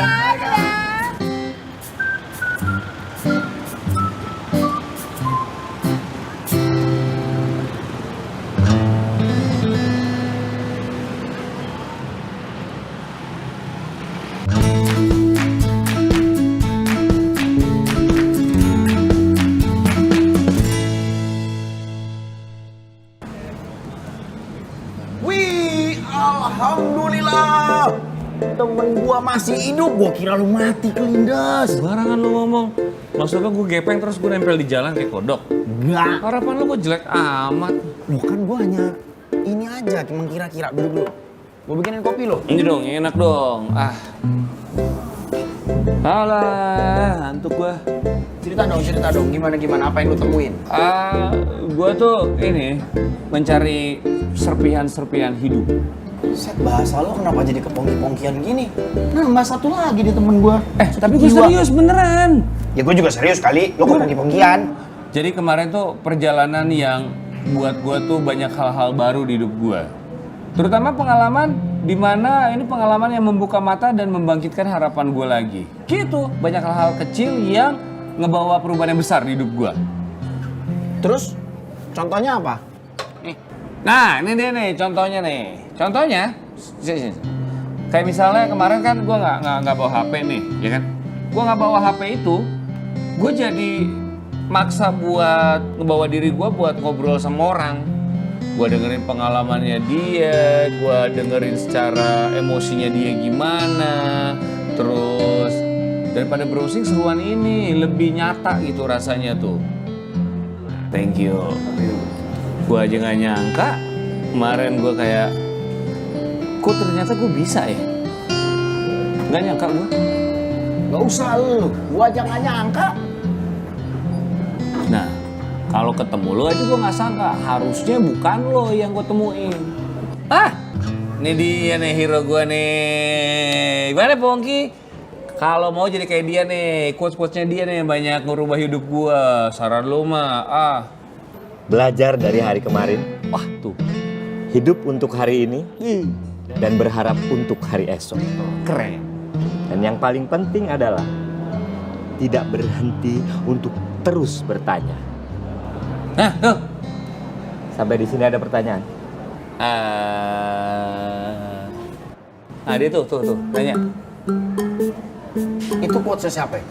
Wih, alhamdulillah. Temen gua masih hidup, gua kira lu mati kelindas. Barangan lu ngomong. Maksudnya gue gepeng terus gue nempel di jalan kayak kodok? Enggak. Harapan lu kok jelek amat? Loh kan gua hanya ini aja, cuma kira-kira. Duduk dulu. Gua bikinin kopi lo. Ini dong, enak dong. Alah, ngantuk gua. Cerita dong. Gimana? Apa yang lu temuin? Gua tuh ini mencari serpihan-serpihan hidup. Set, bahasa lo kenapa jadi kepongki-pongkian gini? Nambah satu lagi di temen gua. Tapi gue serius beneran. Ya gua juga serius kali, lo kepongki-pongkian. Jadi kemarin tuh perjalanan yang buat gua tuh banyak hal-hal baru di hidup gua. Terutama pengalaman di mana ini pengalaman yang membuka mata dan membangkitkan harapan gua lagi. Gitu, banyak hal-hal kecil yang ngebawa perubahan yang besar di hidup gua. Terus contohnya apa? Nah, ini dia nih contohnya nih. Contohnya, kayak misalnya kemarin kan gue nggak bawa HP nih, ya kan? Gue nggak bawa HP itu, gue jadi maksa buat ngebawa diri gue buat ngobrol sama orang. Gue dengerin pengalamannya dia, gue dengerin secara emosinya dia gimana. Terus daripada browsing seruan ini lebih nyata gitu rasanya tuh. Thank you. Gue aja nggak nyangka kemarin gue kayak kok ternyata gue bisa ya? Nggak nyangka gue. Gak usah lu, gua aja gak nyangka. Nah, kalau ketemu lo aja gue nggak sangka. Harusnya bukan lo yang gue temuin. Ini dia nih hero gue nih. Gimana Pongki? Kalau mau jadi kayak dia nih, quotes-quotesnya dia nih yang banyak ngerubah hidup gue. Saran lo mah, Belajar dari hari kemarin. Wah tuh. Hidup untuk hari ini. Dan berharap untuk hari esok. Keren. Dan yang paling penting adalah tidak berhenti untuk terus bertanya. Nah, tuh. Sampai di sini ada pertanyaan. Nah, dia tuh, nanya. Itu quotes siapa ya?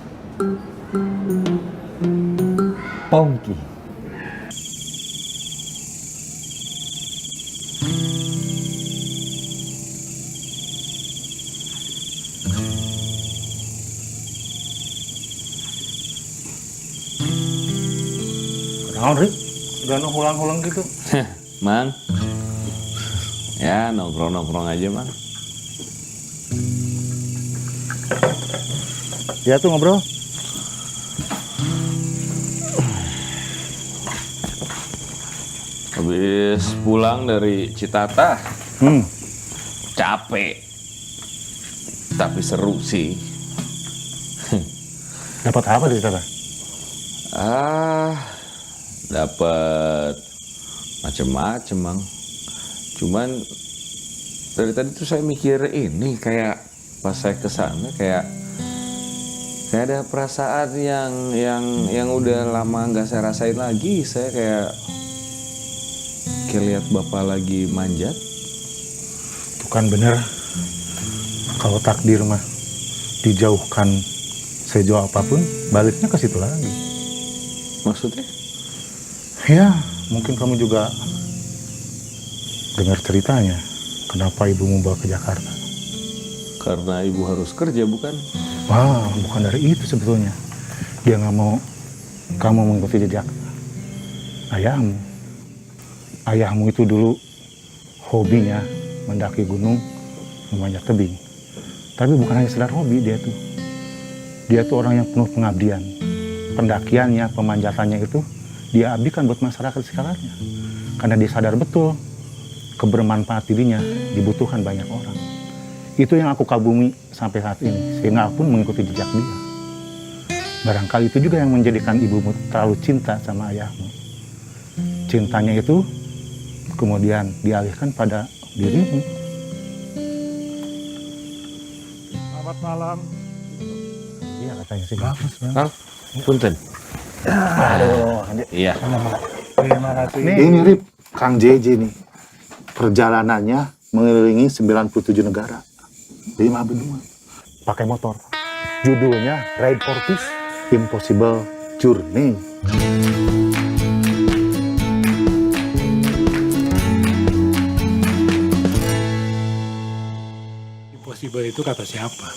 Pongki. Kenal, Rik? Udah hulang-hulang gitu. Mang, ya nongkrong-nongkrong aja, Mang. Ya tuh ngobrol. Habis pulang dari Citata, capek, tapi seru sih. Dapat apa di sana? Dapat macem-macem, Mang. Cuman dari tadi tuh saya mikir ini kayak pas saya kesana kayak ada perasaan yang udah lama nggak saya rasain lagi. Saya kayak lihat bapak lagi manjat. Itu kan bener. Kalau takdir mah dijauhkan sejauh apapun, baliknya ke situ lagi. Maksudnya? Ya, mungkin kamu juga dengar ceritanya. Kenapa ibumu bawa ke Jakarta? Karena ibu harus kerja, bukan? Wah, bukan dari itu sebetulnya. Dia nggak mau kamu mengikuti jejak ayahmu. Ayahmu itu dulu hobinya mendaki gunung, memanjat tebing. Tapi bukan hanya sekedar hobi dia tuh. Dia tuh orang yang penuh pengabdian. Pendakiannya, pemanjatannya itu dia abdikan buat masyarakat sekitarnya. Karena dia sadar betul kebermanfaat dirinya dibutuhkan banyak orang. Itu yang aku kagumi sampai saat ini, sehingga aku pun mengikuti jejak dia. Barangkali itu juga yang menjadikan ibumu terlalu cinta sama ayahmu. Cintanya itu kemudian dialihkan pada dirimu. Selamat malam. Iya katanya sih bagus. Kang, punten. Aduh, iya. Terima kasih. Ini Rip, Kang JJ nih. Perjalanannya mengelilingi 97 negara. 5 benua. Pakai motor. Judulnya Ride for Peace, Impossible Journey. Impossible itu kata siapa?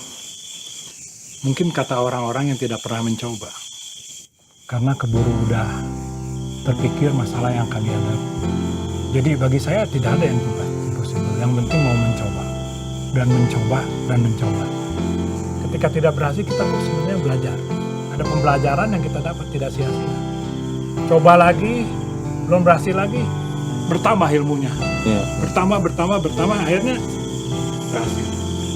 Mungkin kata orang-orang yang tidak pernah mencoba. Karena keburu udah terpikir masalah yang akan dihadapi. Jadi bagi saya tidak ada yang impossible. Yang penting mau mencoba. Dan mencoba, dan mencoba. Ketika tidak berhasil, kita tuh sebenarnya belajar. Ada pembelajaran yang kita dapat, tidak sia-sia. Coba lagi, belum berhasil lagi, bertambah ilmunya. Bertambah, akhirnya berhasil.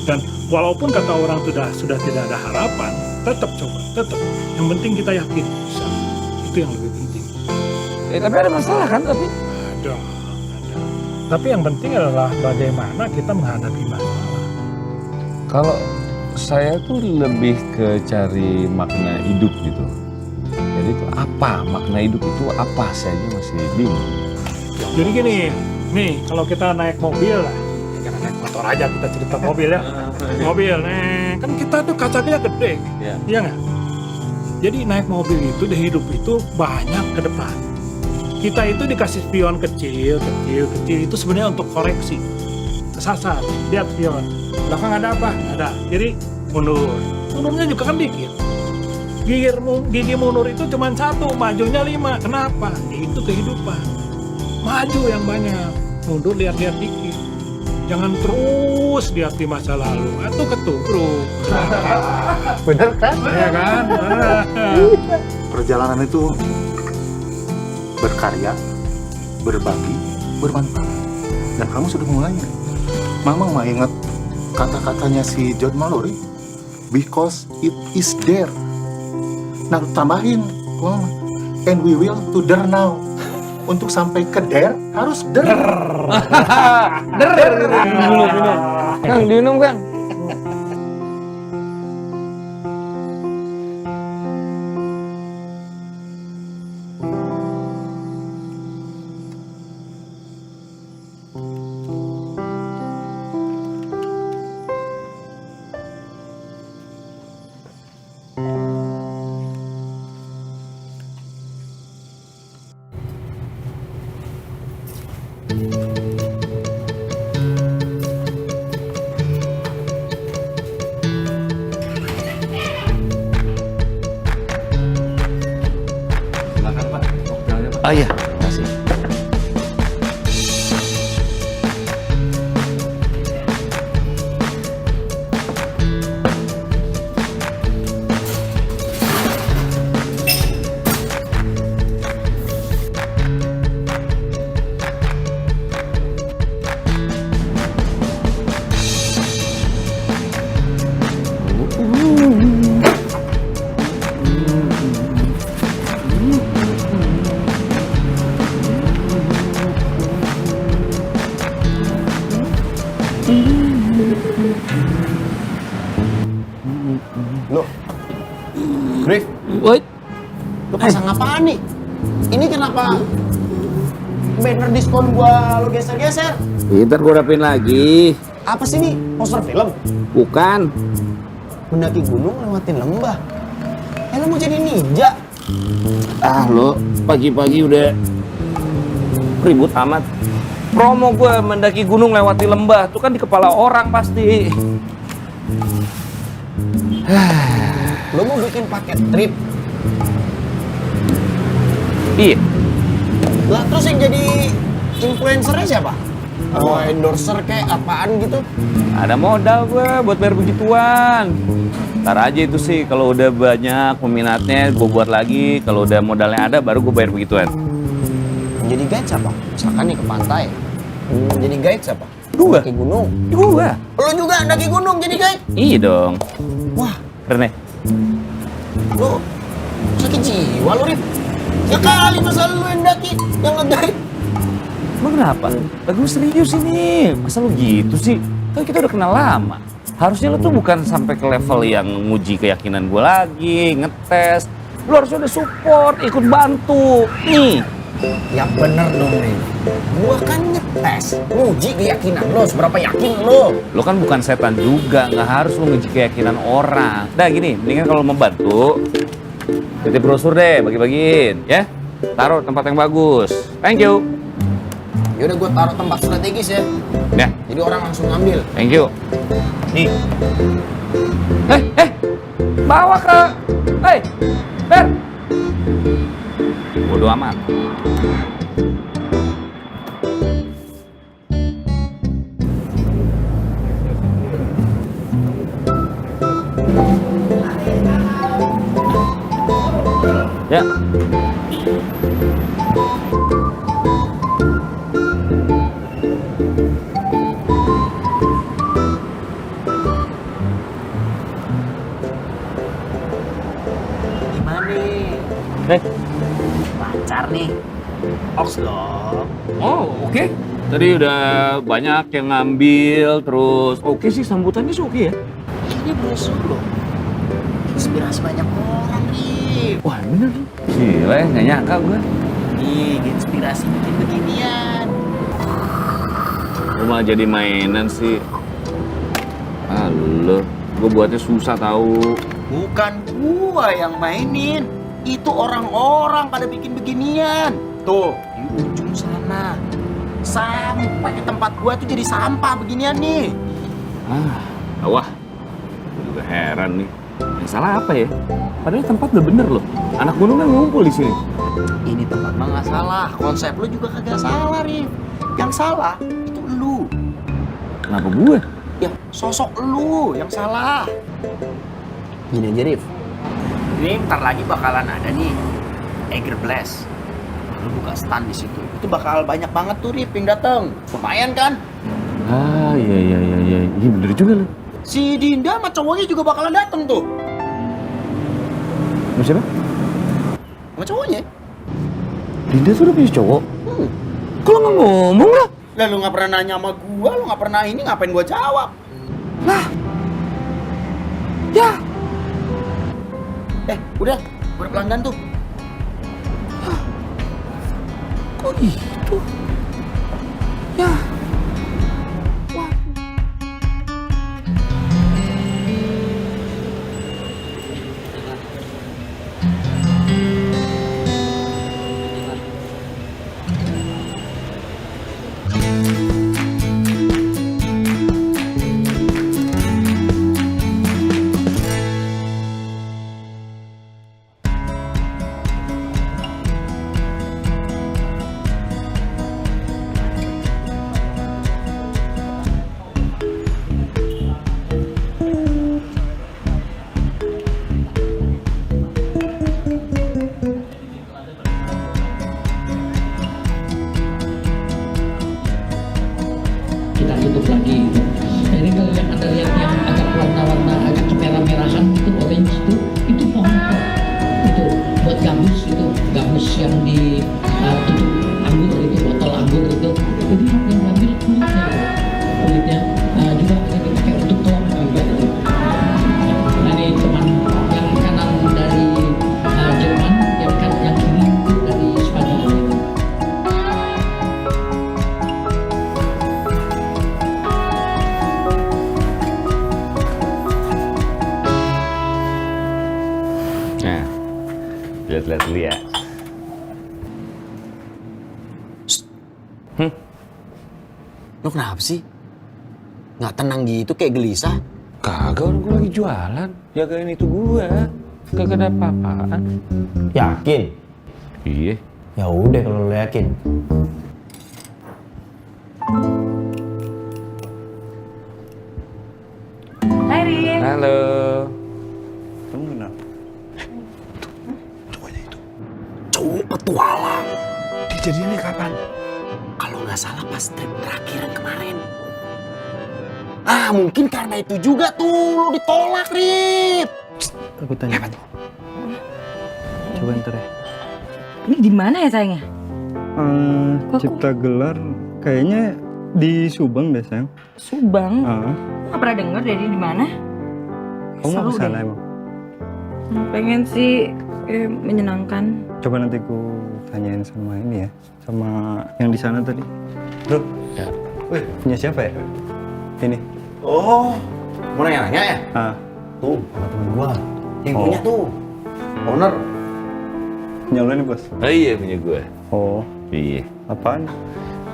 Dan walaupun kata orang sudah tidak ada harapan, tetap coba, tetap. Yang penting kita yakin bisa. Itu yang lebih penting. Tapi ada masalah kan tapi? Ada. Tapi yang penting adalah bagaimana kita menghadapi masalah. Kalau saya tuh lebih ke cari makna hidup gitu. Jadi itu apa? Makna hidup itu apa? Saya aja masih bingung. Jadi gini, nih kalau kita naik mobil lah, jangan naik motor aja, kita cerita mobil ya. Mobil, kan kita tuh kacanya gede, iya nggak? Jadi naik mobil itu di hidup itu banyak ke depan. Kita itu dikasih spion kecil itu sebenarnya untuk koreksi. Kesasar, lihat spion. Belakang ada apa? Ada. Kiri, mundur. Mundurnya juga kan dikit. Gigi mundur itu cuma 1, majunya 5. Kenapa? Ya itu kehidupan. Maju yang banyak, mundur lihat-lihat dikit. Jangan terus lihat di masa lalu, atau ketubruk. Bener kan? Iya kan? Perjalanan itu berkarya, berbagi, bermanfaat. Dan kamu sudah mulainya. Mama mah ingat kata-katanya si John Mallory, because it is there. Nah, tambahin, Mama, and we will to there now. Untuk sampai ke there, harus der. Minum. Kang, diminum Kang. Oh iya, kasih. Loh, Rif, woi, lu pasang apaan nih? Ini kenapa banner diskon gua lu geser-geser? ntar gue rapin lagi. Apa sih nih? Poster film? Bukan. Mendaki gunung lewatin lembah. Lu mau jadi ninja? Ah lo, pagi-pagi udah ribut amat. Promo gue mendaki gunung lewati lembah, tuh kan di kepala orang pasti. Lu mau bikin paket trip? Iya. Lah terus yang jadi influencernya siapa? Oh, endorser kayak apaan gitu? Ada modal gue buat bayar begituan. Ntar aja itu sih, kalau udah banyak peminatnya gue buat lagi. Kalau udah modalnya ada baru gue bayar begituan. Jadi guide siapa? Misalkan nih ke pantai. Jadi guide siapa? Gua. Daki gunung. Gua. Lu juga daki gunung jadi guide? Iya dong. Wah, Keren ya? lu sakit jiwa lu, Rif. Ya kali masa lu yang daki, yang nge-guide. Emang kenapa? Gue serius ini. Masa lu gitu sih? Kan kita udah kenal lama. Harusnya lu tuh bukan sampai ke level yang nguji keyakinan gue lagi, ngetes. Lu harusnya udah support, ikut bantu. Nih. Ya bener dong, Rif. Gua kan ngetes, nguji keyakinan lo, seberapa yakin lo. Lo kan bukan setan juga, nggak harus lo nguji keyakinan orang. Nah gini, mendingan kalau mau bantu, titip brosur deh, bagi-bagiin, ya. Taruh tempat yang bagus. Thank you. Yaudah gua taruh tempat strategis ya. Ya. Jadi orang langsung ngambil. Thank you. Nih. Bawa ke. Hei, Ber. Bodoh amat. Ya. Gimana nih? Pacar nih. Oks dong. Oh, oke. Tadi udah banyak yang ngambil, terus oke sih sambutannya sih oke ya. Ini brosur loh. Inspirasi banyak orang nih. Wah bener nih. Gila ya, nggak nyangka gue. Nih, inspirasi bikin beginian. Lu malah jadi mainan sih. Halo, gue buatnya susah tahu. Bukan gua yang mainin. Itu orang-orang pada bikin beginian. Tuh, di ujung sana. Sampai ke tempat gua tuh jadi sampah beginian nih. Wah, gue juga heran nih. Yang salah apa ya? Padahal tempat udah bener loh. Anak gunung kan ngumpul di sini. Ini tempat mah nggak salah. Konsep lu juga kagak salah, Rif. Yang salah itu lu. Kenapa gue? Ya, sosok lu yang salah. Gini aja, Rif. Ini ntar lagi bakalan ada nih Eger Blast. Lu buka stand di situ. Itu bakal banyak banget tuh, Rif, yang dateng. Lumayan kan? Iya. Iya bener juga loh. Si Dinda sama cowoknya juga bakalan dateng tuh. Sama siapa? Sama cowoknya. Dinda tuh udah punya cowok? Kok lo nggak ngomong lah? Lah lu nggak pernah nanya sama gua, lu nggak pernah ini, ngapain gua jawab? Lah. Ya. Udah pelanggan tuh. Kok gitu? Ya. Lihat-lihat dulu ya. Lo kenapa sih? Nggak tenang gitu kayak gelisah? Kagak, gue lagi jualan. Jagain itu gue. Kagak ada apa-apaan. Yakin? Iya. Ya udah kalau lo yakin. Hai Rin. Halo. Kamu kenal? Cowok petualang. Kejadiannya kapan? Kalau nggak salah pas trip terakhir yang kemarin. Ah, mungkin karena itu juga tuh lo ditolak, Rip. Aku tanya. Coba ntar ya. Ini di mana ya sayangnya? Cipta Gelar kayaknya di Subang deh sayang. Subang? Nggak pernah denger dari di mana? Kamu mau Seru kesana deh. emang? Pengen sih menyenangkan. Coba nanti ku tanyain sama ini ya, sama yang di sana tadi. Bro, ya. Wih, punya siapa ya? Ini. Oh, mau nanya-nanya ya? Tuh, sama temen gua. Yang punya tuh, owner. Punya lu nih bos? Oh iya, punya gue. Oh. Iya. Apaan?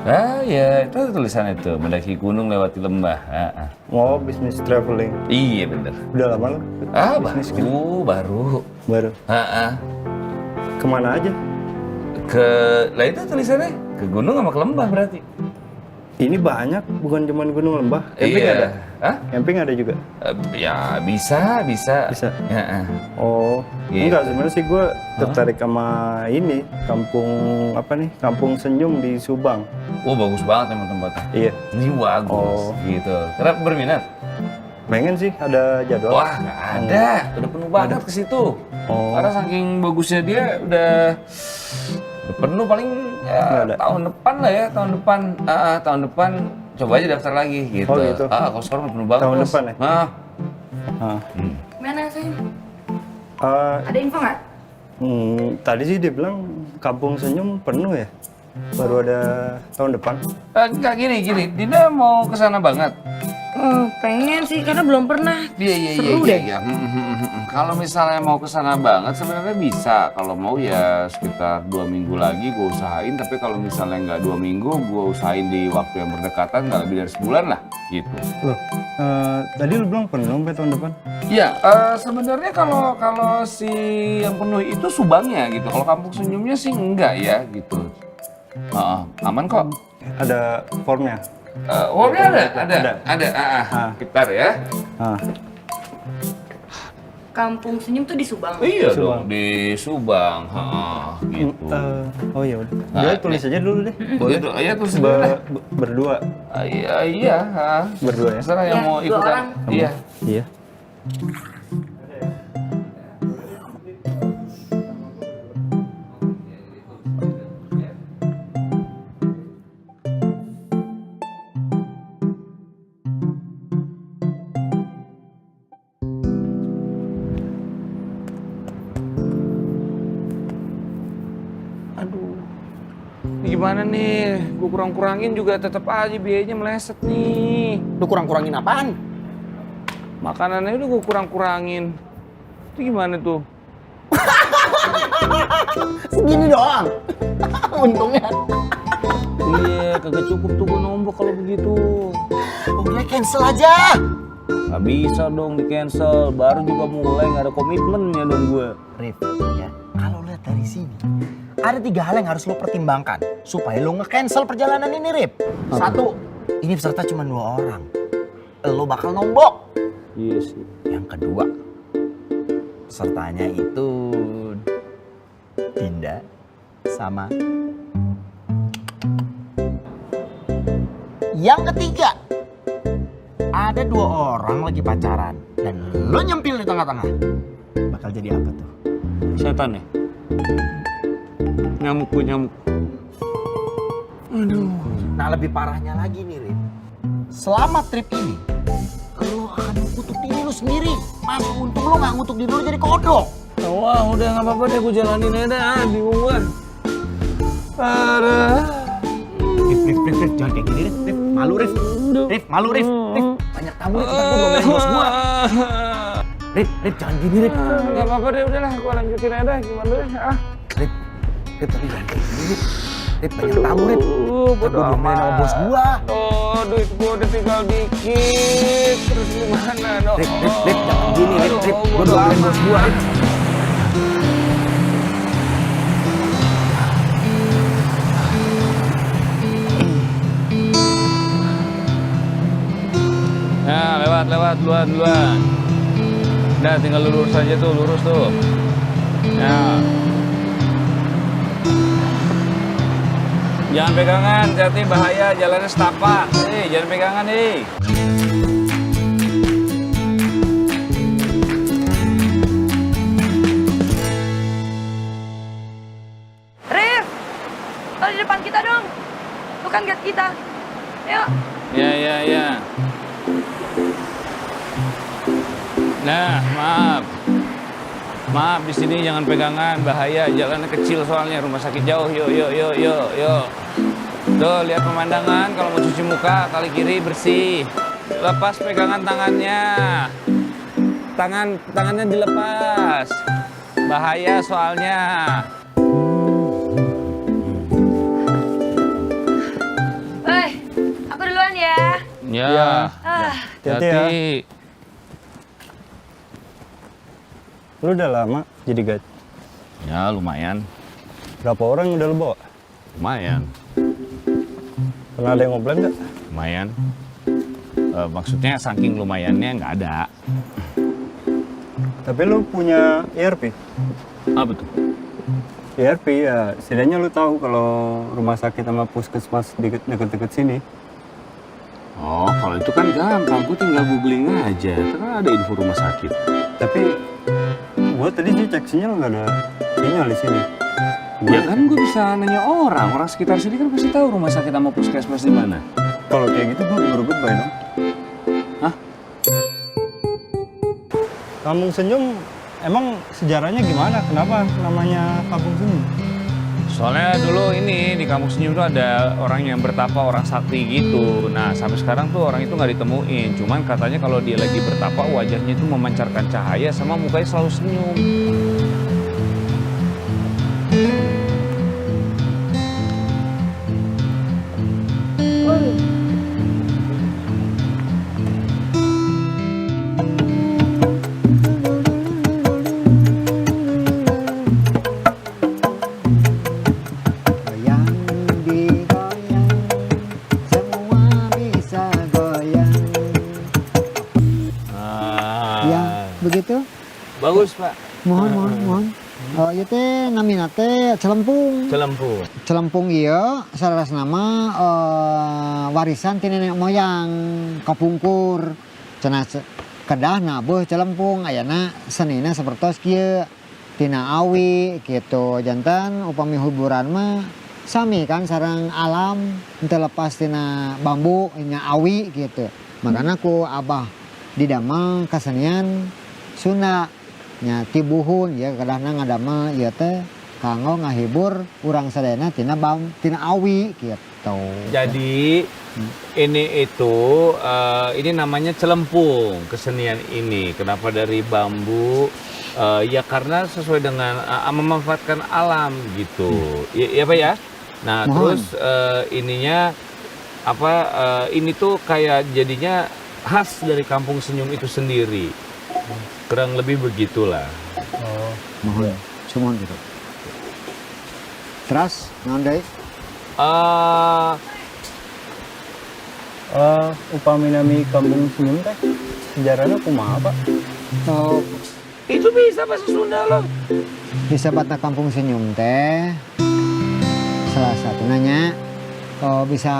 Ah ya, itu tulisannya tuh, mendaki gunung lewati lembah. Oh, bisnis traveling. Iya bener. Udah lama lo? Baru. Baru. Kemana aja? Lah itu tulisannya ke gunung sama ke lembah berarti. Ini banyak, bukan cuma gunung lembah. Camping Iya. ada? Camping ada juga? Ya bisa. Bisa? Oh, Gitu. enggak sebenarnya sih gue tertarik sama ini, Kampung Senyum di Subang. Oh bagus banget emang tempatnya. Iya. Ini bagus gitu. Kenapa berminat? Pengen sih, ada jadwal. Wah nggak ada, udah penuh banget ke situ. Karena saking bagusnya dia udah penuh paling ya, tahun depan lah ya, tahun depan coba aja daftar lagi gitu. Oh gitu. Kalau sekarang udah penuh banget. Tahun Bos. depan ya? Mana sayang? Eh, Ada info nggak? Tadi sih dia bilang Kampung Senyum penuh ya. Baru ada tahun depan. Enggak gini, Dina mau kesana banget. Pengen sih karena belum pernah. Seru deh. Iya. Kalau misalnya mau kesana banget sebenarnya bisa. Kalau mau ya sekitar 2 minggu lagi gue usahain. Tapi kalau misalnya nggak 2 minggu, gue usahain di waktu yang berdekatan nggak lebih dari sebulan lah, gitu. Loh, tadi lu bilang penuh sampai tahun depan? Iya, sebenarnya kalau si yang penuh itu Subangnya gitu. Kalau Kampung Senyumnya sih enggak ya gitu. Aman kok. Ada formnya? Ada. Bentar ya. Kampung Senyum tuh di Subang. Iya dong, di Subang. Gitu. Oh ya udah. Udah tulis aja dulu deh. Boleh. Iya tulis dulu deh. Berdua. Iya. Berdua ya. Terserah yang mau 2 ikutan. orang. Iya. Iya. Gimana nih? Gue kurang-kurangin juga tetap aja biayanya meleset nih. Lu kurang-kurangin apaan? Makanannya udah gue kurang-kurangin. Itu gimana tuh? Segini doang. Untungnya. Iya, kagak cukup tuh gue nombok kalau begitu. Udah cancel aja. Gak bisa dong di cancel. Baru juga mulai gak ada komitmennya dong gue. Rif, ya kalau lihat dari sini ada 3 hal yang harus lo pertimbangkan supaya lo nge-cancel perjalanan ini, Rip. 1, ini peserta cuma 2 orang. Lo bakal nombok. Iya sih. Yang kedua, pesertanya itu Dinda sama. Yang ketiga, ada 2 orang lagi pacaran dan lo nyempil di tengah-tengah. Bakal jadi apa tuh? Setan ya? Nyamuk. Aduh. Nah lebih parahnya lagi nih, Rip. Selama trip ini, lo akan mengutuk diri lo sendiri. Mas, untung lo gak ngutuk diri lo jadi kodok. Wah, udah gak apa-apa deh, gue jalanin aja dah. Bingung gue. Rif, jangan kayak gini, Rif. Malu, Rif. Rif, malu, Rif. Banyak tamu nih, tetap gue belum bos gue. Rip, jangan gini, Rip. Gak apa-apa deh, udahlah, gue lanjutin aja dah, gimana deh. Rip, tapi jangan kayak gini, Rip. Rip, banyak tamu, Rip. Bodo Gue belum main sama bos gua. Oh, duit gue udah tinggal dikit. Terus gimana dong? Rip, jangan gini, Rip. Gue belum main bos gua, Rip. Nah, lewat, duluan. Udah, tinggal lurus aja tuh, lurus tuh. Nah. Jangan pegangan, hati bahaya, jalannya setapak. Jangan pegangan, Rif, lo di depan kita dong. Lu kan guide kita. Yuk. Ya. Nah, maaf di sini jangan pegangan, bahaya. Jalannya kecil soalnya, rumah sakit jauh. Yuk. Tuh, lihat pemandangan. Kalau mau cuci muka, kali kiri bersih. Lepas pegangan tangannya. Tangannya dilepas. Bahaya soalnya. Aku duluan ya. Ya. Hati-hati. Lu udah lama jadi guide? Ya, lumayan. Berapa orang yang udah lu bawa? Lumayan. Pernah ada yang ngoblan nggak? Lumayan. Maksudnya saking lumayannya nggak ada. Tapi lu punya ERP? Apa tuh? ERP ya, setidaknya lu tahu kalau rumah sakit sama puskesmas deket-deket sini. Oh, kalau itu kan gampang. Gue tinggal googling aja. Kan ada info rumah sakit. Tapi gua tadi sih cek sinyal nggak ada sinyal di sini. Ya kan gue bisa nanya orang sekitar sini kan pasti tahu rumah sakit sama puskesmas di mana. Kalau kayak gitu gua baru goodbye dong. Hah? Kampung Senyum emang sejarahnya gimana? Kenapa namanya Kampung Senyum? Soalnya dulu ini di Kampung Senyum itu ada orang yang bertapa, orang sakti gitu. Nah sampai sekarang tuh orang itu nggak ditemuin. Cuman katanya kalau dia lagi bertapa wajahnya itu memancarkan cahaya sama mukanya selalu senyum. Begitu? Bagus, Pak. Mohon. Oh, ieu teh namina teh celempung. Celempung ieu saras nama warisan ti nenek moyang kapungkur. Cenah kedah nabuh celempung ayana senina sapertos kieu tina awi gitu. Jantan upami hiburan mah sami kan sareng alam teu lepas tina bambu nya awi gitu. Makana ku abah didamel kasenian Sunda nya tibuhun ya kadahna ngadamel ieu teh kanggo ngahibur urang sadayana tina awi gitu. Jadi ini itu ini namanya celempung kesenian ini. Kenapa dari bambu? Ya karena sesuai dengan memanfaatkan alam gitu. Ya Pak ya. Nah Mohon. terus ininya apa? Ini tuh kayak jadinya khas dari Kampung Senyum itu sendiri. Kurang lebih begitulah. Oh, mohon. Sumohon gitu. Terus naon deui? Upami nami Kampung Senyum teh sejarahnya kumaha, Pak? Oh, itu bisa bahasa Sunda loh. Disebutna Kampung Senyum teh salah satu nanya bisa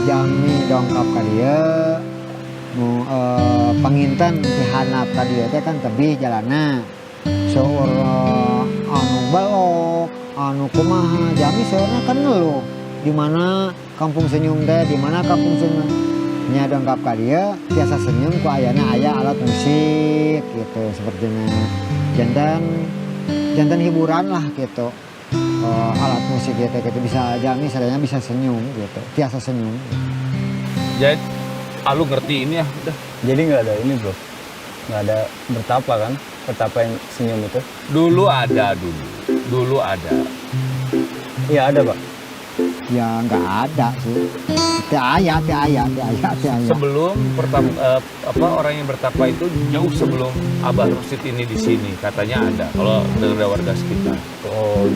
jami dongkap ka dieu nu panginten di handap ka dieu teh kan tebih jalanna seueur anu balok anu kumaha jami seueurna kan ngeluh di mana Kampung Senyum teh di mana Kampung Senyum nya dongkap ka dieu tiasa senyum ku ayana aya alat musik gitu sepertinya jantan hiburan lah gitu. Alat musik gitu bisa jami sadayana bisa senyum gitu tiasa senyum gitu. Jadi lu ngerti ini ya udah. Jadi nggak ada ini bro nggak ada bertapa kan? Bertapa yang senyum itu? Dulu ada. Iya ada Pak. Ya nggak ada sih. Tiaya. Sebelum orang yang bertapa itu jauh sebelum Abah Rosid ini di sini katanya ada. Kalau dari warga sekitar. Oh,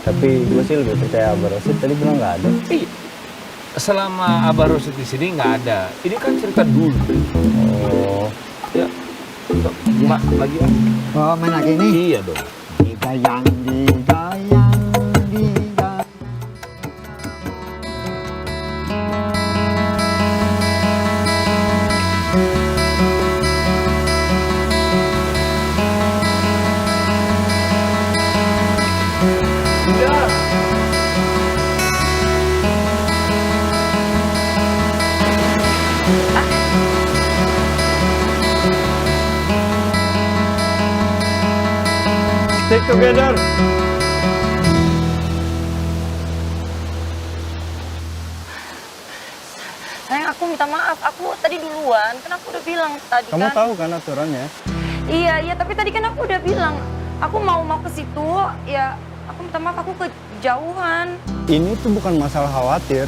tapi gue sih lebih percaya Abah Rosid. Tadi bilang nggak ada. Iya. Selama Abah Rosid di sini nggak ada. Ini kan cerita dulu. Oh. Ya. Mbak, lagi ya? Oh, main lagi nih? Iya dong. Digayang. Stick together. Sayang, aku minta maaf. Aku tadi duluan. Kan aku udah bilang tadi Kamu kan. tahu kan aturannya? Iya, tapi tadi kan aku udah bilang. Aku mau ke situ, ya aku minta maaf, aku kejauhan. Ini tuh bukan masalah khawatir.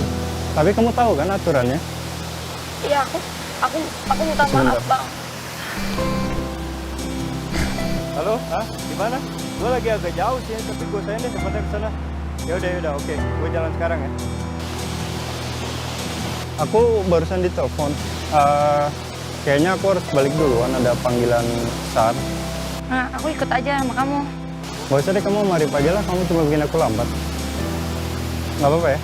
Tapi kamu tahu kan aturannya? Iya, aku minta maaf, Bang. Halo, gimana? Gue lagi agak jauh sih, tapi gue sayang deh tempatnya ke sana. Ya udah, oke. Gue jalan sekarang ya. Aku barusan ditelepon. Kayaknya aku harus balik duluan, ada panggilan SAR. Nah, aku ikut aja sama kamu. Gak usah deh, kamu mari aja lah, kamu cuma bikin aku lambat. Gak apa-apa ya?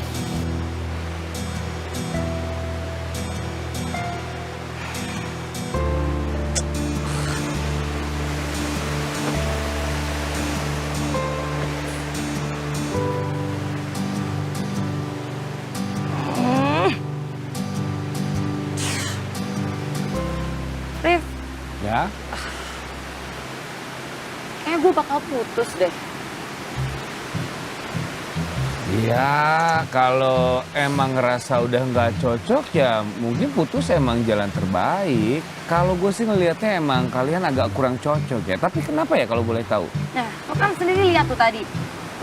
Rif, Ya. kayaknya gue bakal putus deh. Ya, kalau emang ngerasa udah nggak cocok ya mungkin putus emang jalan terbaik. Kalau gue sih ngelihatnya emang kalian agak kurang cocok ya. Tapi kenapa ya kalau boleh tahu? Nah, lo kan sendiri lihat tuh tadi.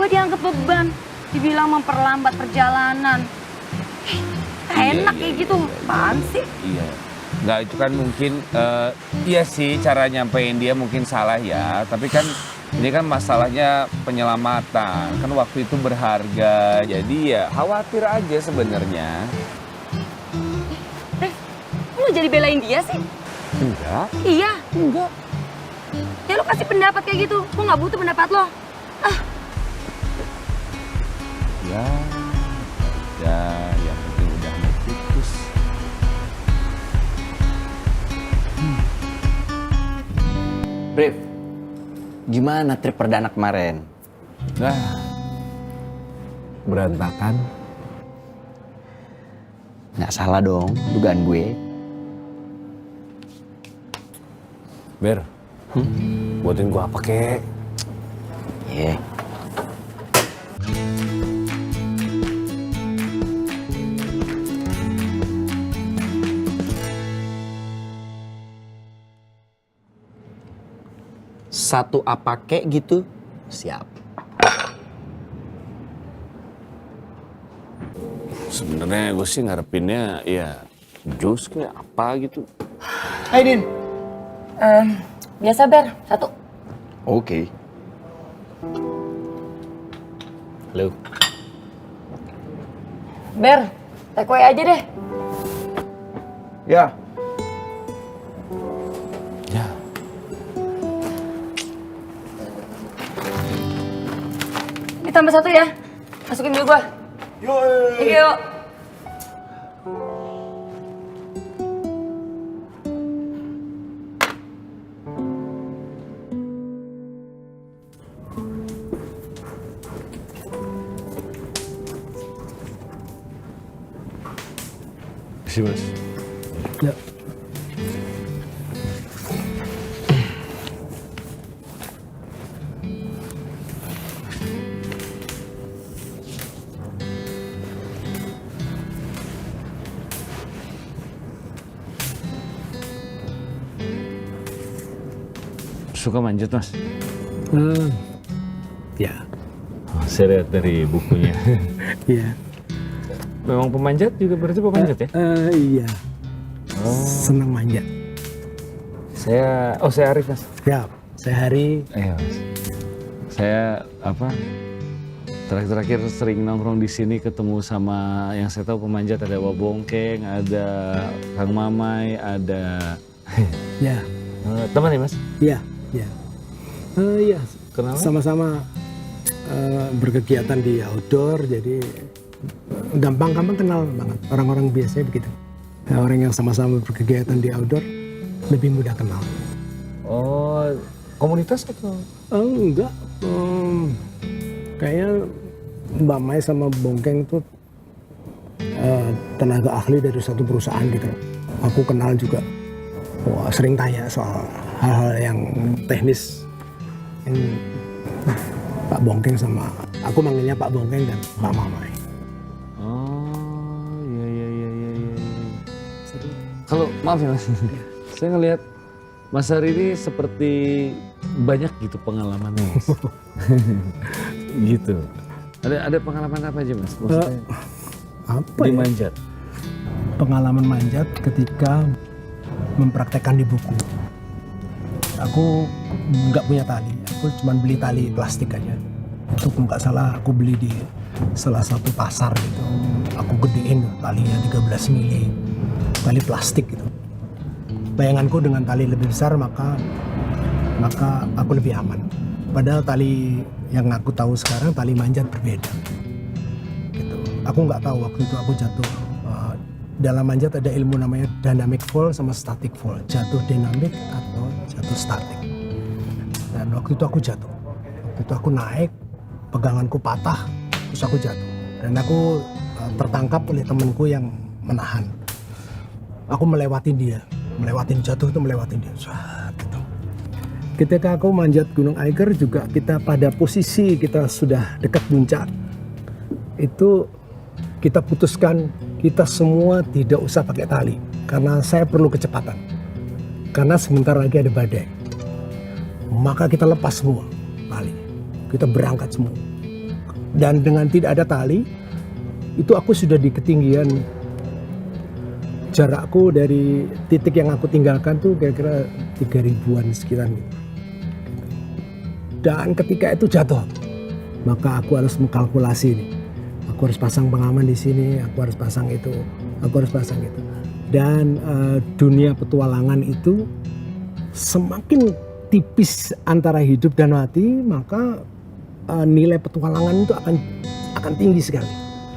Gue dianggap beban, dibilang memperlambat perjalanan. Enak kayak gitu, apaan sih? Iya. Nggak, itu kan mungkin, iya sih cara nyampein dia mungkin salah ya. Tapi kan ini kan masalahnya penyelamatan. Kan waktu itu berharga. Jadi ya khawatir aja sebenarnya. Lo jadi belain dia sih? Enggak. Iya. Enggak. Ya lo kasih pendapat kayak gitu. Gue nggak butuh pendapat lo. Ya, yang penting udah mau putus. Brief, gimana trip perdana kemarin? Berantakan. Nggak salah dong, dugaan gue. Ber, buatin gua apa kek? Iya. Satu apa kek gitu, siap. Sebenarnya gue sih ngarepinnya ya jus kayak apa gitu. Hai Din. Biasa Ber, satu. Oke. Halo. Ber, take away aja deh. Ya. Ditambah satu ya. Masukin dulu gua. Yuk. Makasih, Mas. Ya. suka manjat, Mas? Ya. Oh, saya lihat dari bukunya. Iya. Memang pemanjat juga berarti pemanjat ya? Iya. Oh. Senang manjat. Saya Arif, Mas. Siap. Saya Hari. Mas. Saya terakhir sering nongkrong di sini ketemu sama yang saya tahu pemanjat, ada Wak Bongkeng, ada Kang Mamai, ada Ya. teman ya, Mas? Iya, iya. Iya. Kenapa? Sama-sama berkegiatan di outdoor, jadi gampang kenal banget. Orang-orang biasanya begitu. Orang yang sama-sama berkegiatan di outdoor lebih mudah kenal. Oh, komunitas atau? Enggak. Kayaknya Mbak Mai sama Bongkeng tuh tenaga ahli dari satu perusahaan gitu. Aku kenal juga. Wah, sering tanya soal hal-hal yang teknis. Pak Bongkeng sama aku manggilnya Pak Bongkeng dan Pak Mamai. Oh, iya. Kalau maaf ya, Mas. Saya ngelihat Mas Hari ini seperti banyak gitu pengalamannya, Mas. Gitu. Ada pengalaman apa aja, Mas? Maksudnya apa di ya? manjat. Pengalaman manjat ketika mempraktekkan di buku. Aku nggak punya tali, aku cuma beli tali plastik aja. Itu nggak salah aku beli di salah satu pasar gitu. Aku gedein talinya 13 mili, tali plastik gitu. Bayanganku dengan tali lebih besar maka aku lebih aman. Padahal tali yang aku tahu sekarang tali manjat berbeda. Gitu. Aku nggak tahu waktu itu aku jatuh. Dalam manjat ada ilmu namanya dynamic fall sama static fall. Jatuh dinamik atau jatuh statik. Dan waktu itu aku jatuh. Waktu itu aku naik, peganganku patah, terus aku jatuh. Dan aku tertangkap oleh temanku yang menahan. Aku melewatin dia. Jatuh itu melewatin dia. Gitu. Ketika aku manjat Gunung Eiger juga kita pada posisi kita sudah dekat puncak. Itu kita putuskan kita semua tidak usah pakai tali karena saya perlu kecepatan. Karena sebentar lagi ada badai. Maka kita lepas semua tali. Kita berangkat semua. Dan dengan tidak ada tali, itu aku sudah di ketinggian jarakku dari titik yang aku tinggalkan tuh kira-kira 3000-an sekian gitu. Dan ketika itu jatuh, maka aku harus mengkalkulasi nih. Aku harus pasang pengaman di sini, aku harus pasang itu, aku harus pasang itu. Dan dunia petualangan itu semakin tipis antara hidup dan mati, maka nilai petualangan itu akan tinggi sekali.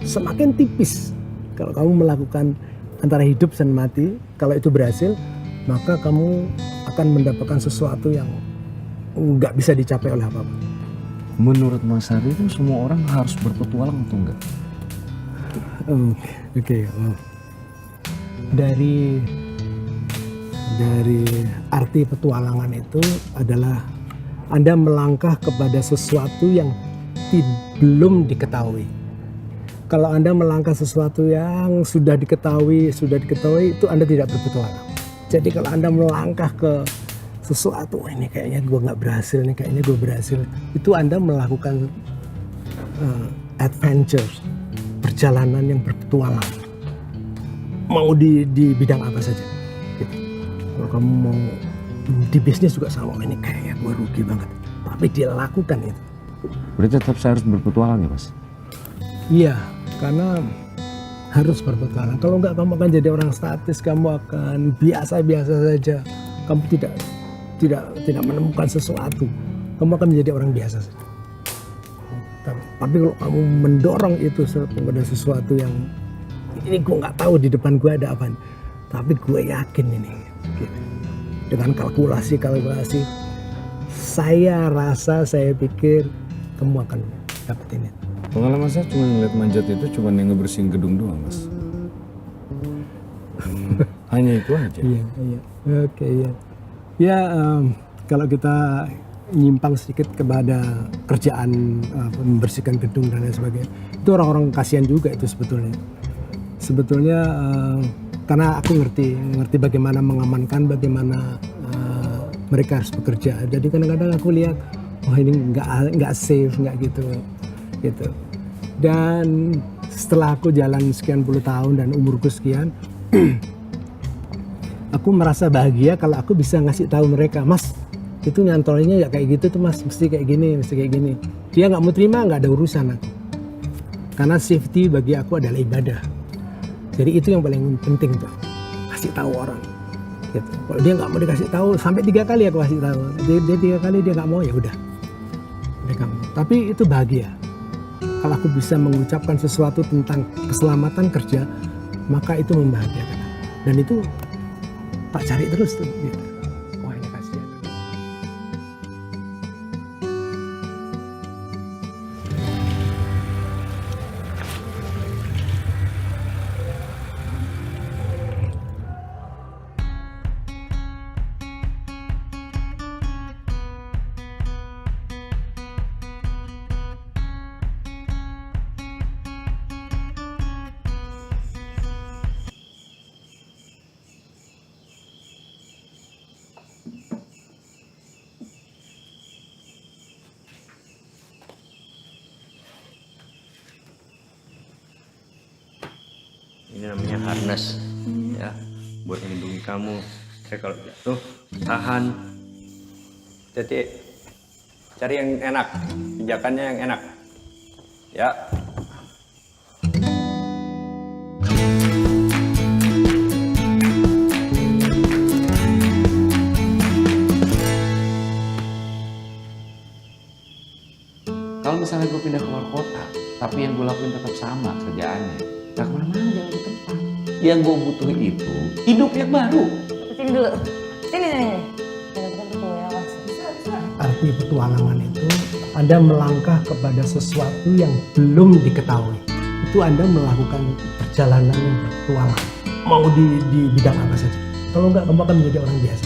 Semakin tipis kalau kamu melakukan antara hidup dan mati, kalau itu berhasil, maka kamu akan mendapatkan sesuatu yang nggak bisa dicapai oleh apapun. Menurut Mas Hari itu semua orang harus berpetualang atau enggak? Oke. Dari arti petualangan itu adalah Anda melangkah kepada sesuatu yang belum diketahui. Kalau Anda melangkah sesuatu yang sudah diketahui itu Anda tidak berpetualang. Jadi kalau Anda melangkah ke sesuatu, ini kayaknya gue nggak berhasil, ini kayaknya gue berhasil, itu Anda melakukan adventure, perjalanan yang berpetualang. Mau di bidang apa saja. Gitu. Kalau kamu mau di bisnis juga sama, ini kayaknya gue rugi banget. Tapi dia lakukan itu. Berarti tetap saya harus berpetualang ya, Mas? Iya, karena harus berpetualang. Kalau enggak kamu akan jadi orang statis, kamu akan biasa-biasa saja. Kamu tidak menemukan sesuatu. Kamu akan menjadi orang biasa saja. Tapi kalau kamu mendorong itu kepada sesuatu yang ini gue nggak tahu di depan gue ada apa, tapi gue yakin ini. Gitu. Dengan kalkulasi, saya pikir kamu akan dapetin itu. Pengalaman saya cuma ngeliat manjat itu cuma yang ngebersihin gedung doang, Mas. Hanya itu aja. Iya. Oke, iya. Ya, kalau kita nyimpang sedikit kepada kerjaan membersihkan gedung dan lain sebagainya, itu orang-orang kasihan juga itu sebetulnya. Karena aku ngerti bagaimana mengamankan, bagaimana mereka harus bekerja. Jadi kadang-kadang aku lihat, oh ini nggak safe, nggak gitu. Dan setelah aku jalan sekian puluh tahun dan umurku sekian, aku merasa bahagia kalau aku bisa ngasih tahu mereka, Mas, itu nyantolnya ya kayak gitu tuh Mas, mesti kayak gini, mesti kayak gini. Dia nggak mau terima, nggak ada urusan aku. Karena safety bagi aku adalah ibadah. Jadi itu yang paling penting tuh, kasih tahu orang. Gitu. Kalau dia nggak mau dikasih tahu, sampai 3 kali aku kasih tahu. Dia 3 kali dia nggak mau, ya udah. Dia nggak mau. Tapi itu bahagia. Kalau aku bisa mengucapkan sesuatu tentang keselamatan kerja, maka itu membahagiakan. Dan itu tak cari terus tuh. Gitu. Wah ini kasihan. Ini namanya harness, ya, buat melindungi kamu. Kalau jatuh, tahan. Jadi cari yang enak, pijakannya yang enak, ya. Kalau misalnya gue pindah keluar kota, tapi yang gue lakuin tetap sama kerjaannya, gak kemana-mana, jangan di tempat. Yang gue butuh itu hidup yang baru. Sini dulu. Sini. Arti petualangan itu Anda melangkah kepada sesuatu yang belum diketahui. Itu Anda melakukan perjalanan yang berpetualang. Mau di bidang apa saja. Kalau nggak, kamu akan menjadi orang biasa.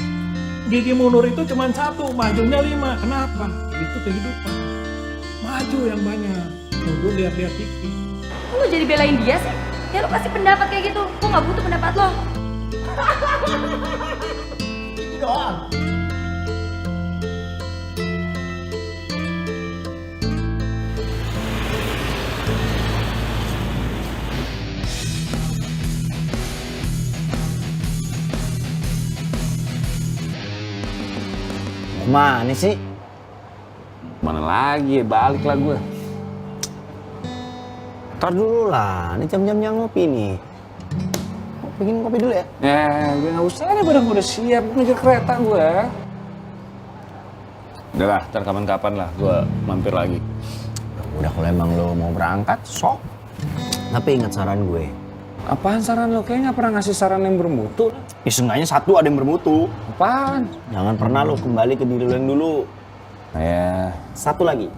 Gigi mundur itu cuma 1, majunya 5. Kenapa? Itu kehidupan. Maju yang banyak. Mundur lihat-lihat dikit. Kok lo jadi belain dia sih? Ya lo kasih pendapat kayak gitu. Gue nggak butuh pendapat lo. Ini doang. Mana sih? Mana lagi, balik lah gue. Ntar dulu lah, ini jam-jamnya ngopi nih. Bikin kopi dulu ya? Ya, gue gak usah deh, barang gue udah siap. Gue ngejar kereta gue. Udah lah, ntar kapan-kapan lah gue mampir lagi. Udah, kalau emang lo mau berangkat, sok. Tapi ingat saran gue. Apaan saran lo? Kayaknya gak pernah ngasih saran yang bermutu. Ya seenggaknya 1 ada yang bermutu. Apaan? Jangan pernah lo kembali ke diri lo yang dulu. Ya. 1 lagi.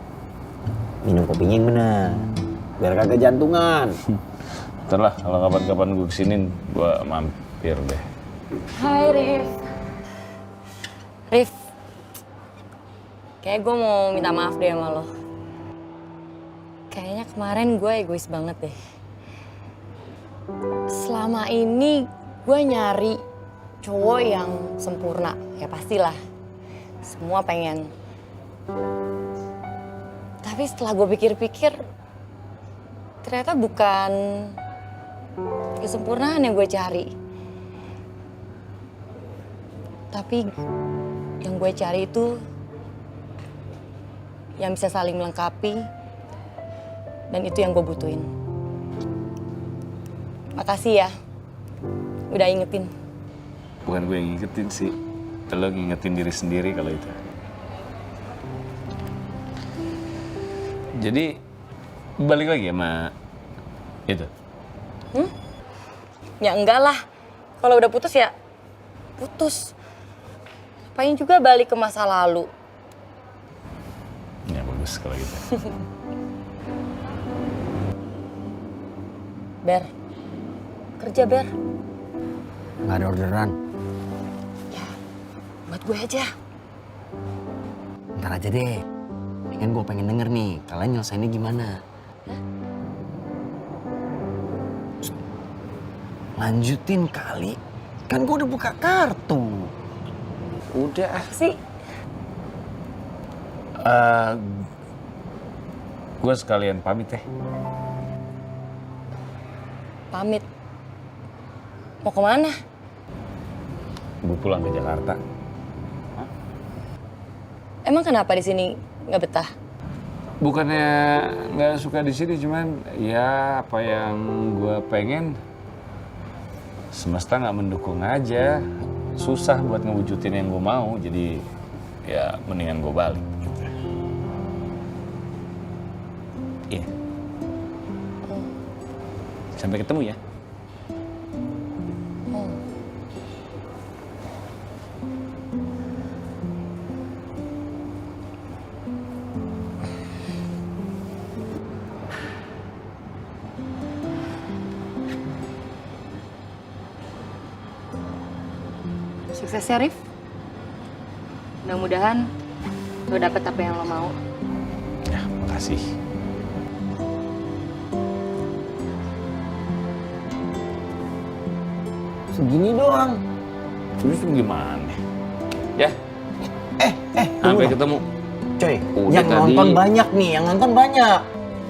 Minum kopinya yang benar. Biar kagak jantungan. Ntar lah, kalau kapan-kapan gue kesini, gue mampir deh. Hai Rif. Rif. Kayak gue mau minta maaf deh sama lo. Kayaknya kemarin gue egois banget deh. Selama ini gue nyari cowok yang sempurna. Ya pastilah. Semua pengen. Tapi setelah gue pikir-pikir, ternyata bukan kesempurnaan yang gue cari. Tapi yang gue cari itu yang bisa saling melengkapi, dan itu yang gue butuhin. Makasih ya, udah ingetin. Bukan gue yang ngingetin sih, lo ngingetin diri sendiri kalau itu. Jadi, balik lagi sama itu? Ya enggak lah, kalau udah putus ya putus. Ngapain juga balik ke masa lalu. Ya bagus kalau gitu. Ber, kerja Ber. Nggak ada orderan. Buat gue aja. Ntar aja deh. Ini kan gue pengen denger nih, kalian nyelesainnya gimana? Lanjutin kali. Kan gue udah buka kartu. Udah. Sih. Gue sekalian pamit ya. Pamit. Mau kemana? Gue pulang ke Jakarta. Emang kenapa di sini nggak betah? Bukannya nggak suka di sini, cuman ya apa yang gue pengen semesta nggak mendukung aja. Susah buat ngewujudin yang gue mau, jadi ya mendingan gue balik gitu. Iya. Sampai ketemu ya. Sukses ya, Rif. Mudah-mudahan lo dapet apa yang lo mau. Ya, makasih. Segini doang. Terus gimana? Ya. Tunggu Sampai dong. ketemu. Coy, Udah yang tadi. nonton banyak nih, yang nonton banyak.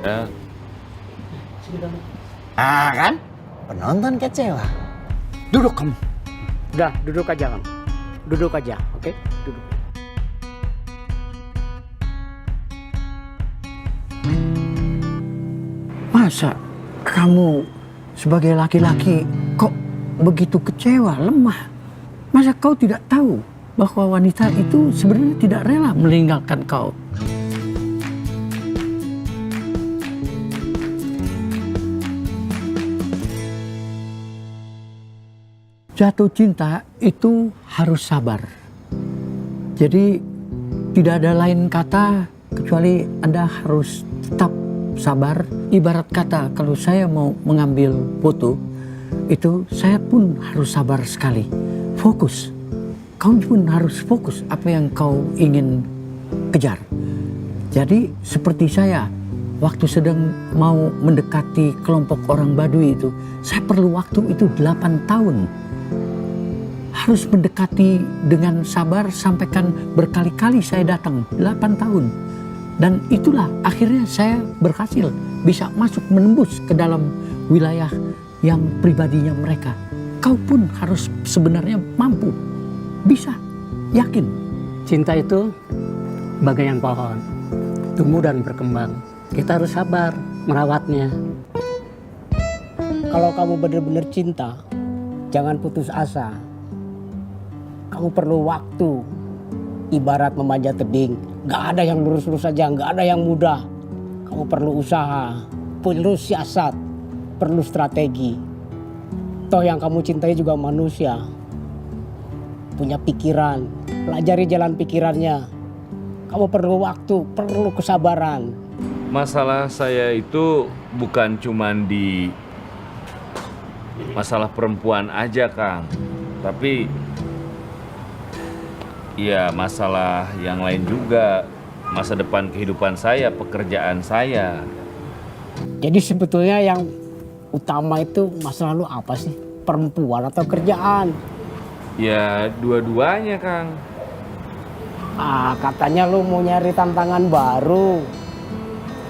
Ya. Ah kan? Penonton kecewa. Duduk kamu. Udah, duduk aja kamu. Duduk aja, oke? Duduk. Masa kamu sebagai laki-laki kok begitu kecewa, lemah? Masa kau tidak tahu bahwa wanita itu sebenarnya tidak rela meninggalkan kau? Jatuh cinta itu harus sabar. Jadi tidak ada lain kata kecuali Anda harus tetap sabar. Ibarat kata kalau saya mau mengambil foto, itu saya pun harus sabar sekali. Fokus. Kau pun harus fokus apa yang kau ingin kejar. Jadi seperti saya, waktu sedang mau mendekati kelompok orang Baduy itu, saya perlu waktu itu 8 tahun. Harus mendekati dengan sabar, sampaikan berkali-kali saya datang 8 tahun. Dan itulah akhirnya saya berhasil bisa masuk menembus ke dalam wilayah yang pribadinya mereka. Kau pun harus sebenarnya mampu, bisa, yakin. Cinta itu bagaikan pohon, tumbuh dan berkembang. Kita harus sabar merawatnya. Kalau kamu benar-benar cinta, jangan putus asa. Kamu perlu waktu, ibarat memanjat tebing. Gak ada yang lurus-lurus saja, gak ada yang mudah. Kamu perlu usaha, perlu siasat, perlu strategi. Toh yang kamu cintai juga manusia. Punya pikiran, pelajari jalan pikirannya. Kamu perlu waktu, perlu kesabaran. Masalah saya itu bukan cuman di masalah perempuan aja, Kang. Tapi ya masalah yang lain juga. Masa depan kehidupan saya, pekerjaan saya. Jadi sebetulnya yang utama itu masalah lu apa sih? Perempuan atau kerjaan? Ya dua-duanya, Kang. Katanya lu mau nyari tantangan baru.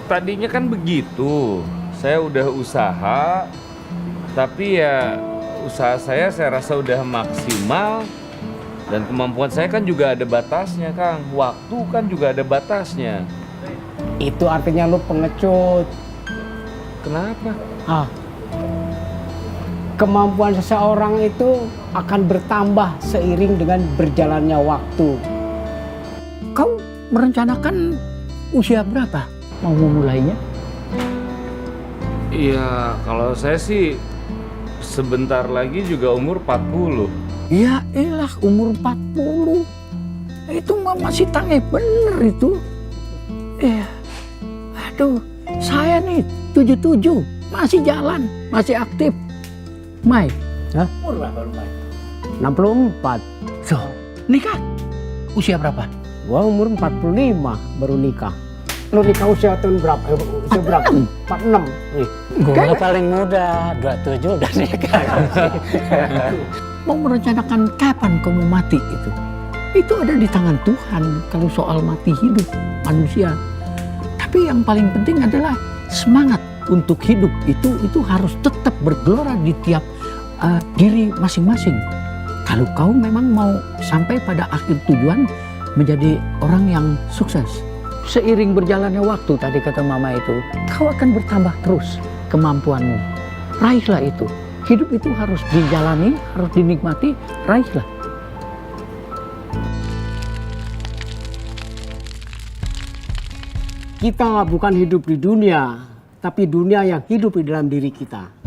Tadinya kan begitu. Saya udah usaha, tapi ya usaha saya rasa udah maksimal. Dan kemampuan saya kan juga ada batasnya, Kang. Waktu kan juga ada batasnya. Itu artinya lu pengecut. Kenapa? Kemampuan seseorang itu akan bertambah seiring dengan berjalannya waktu. Kau merencanakan usia berapa mau memulainya? Iya, kalau saya sih sebentar lagi juga umur 40. Ya elah, umur 40. Itu mah masih tangeh bener itu. Aduh, saya nih 77, masih jalan, masih aktif. Mai, Umur berapa lu, Mai? 64. So, nikah usia berapa? Gua umur 45 baru nikah. Lu nikah usia tahun berapa? Usia berapa? 46. Gue paling muda, 27 udah nikah. Mau merencanakan kapan kamu mati itu? Itu ada di tangan Tuhan kalau soal mati hidup manusia. Tapi yang paling penting adalah semangat untuk hidup itu harus tetap bergelora di tiap diri masing-masing. Kalau kau memang mau sampai pada akhir tujuan menjadi orang yang sukses. Seiring berjalannya waktu, tadi kata mama itu, kau akan bertambah terus kemampuanmu. Raihlah itu. Hidup itu harus dijalani, harus dinikmati, raihlah. Kita bukan hidup di dunia, tapi dunia yang hidup di dalam diri kita.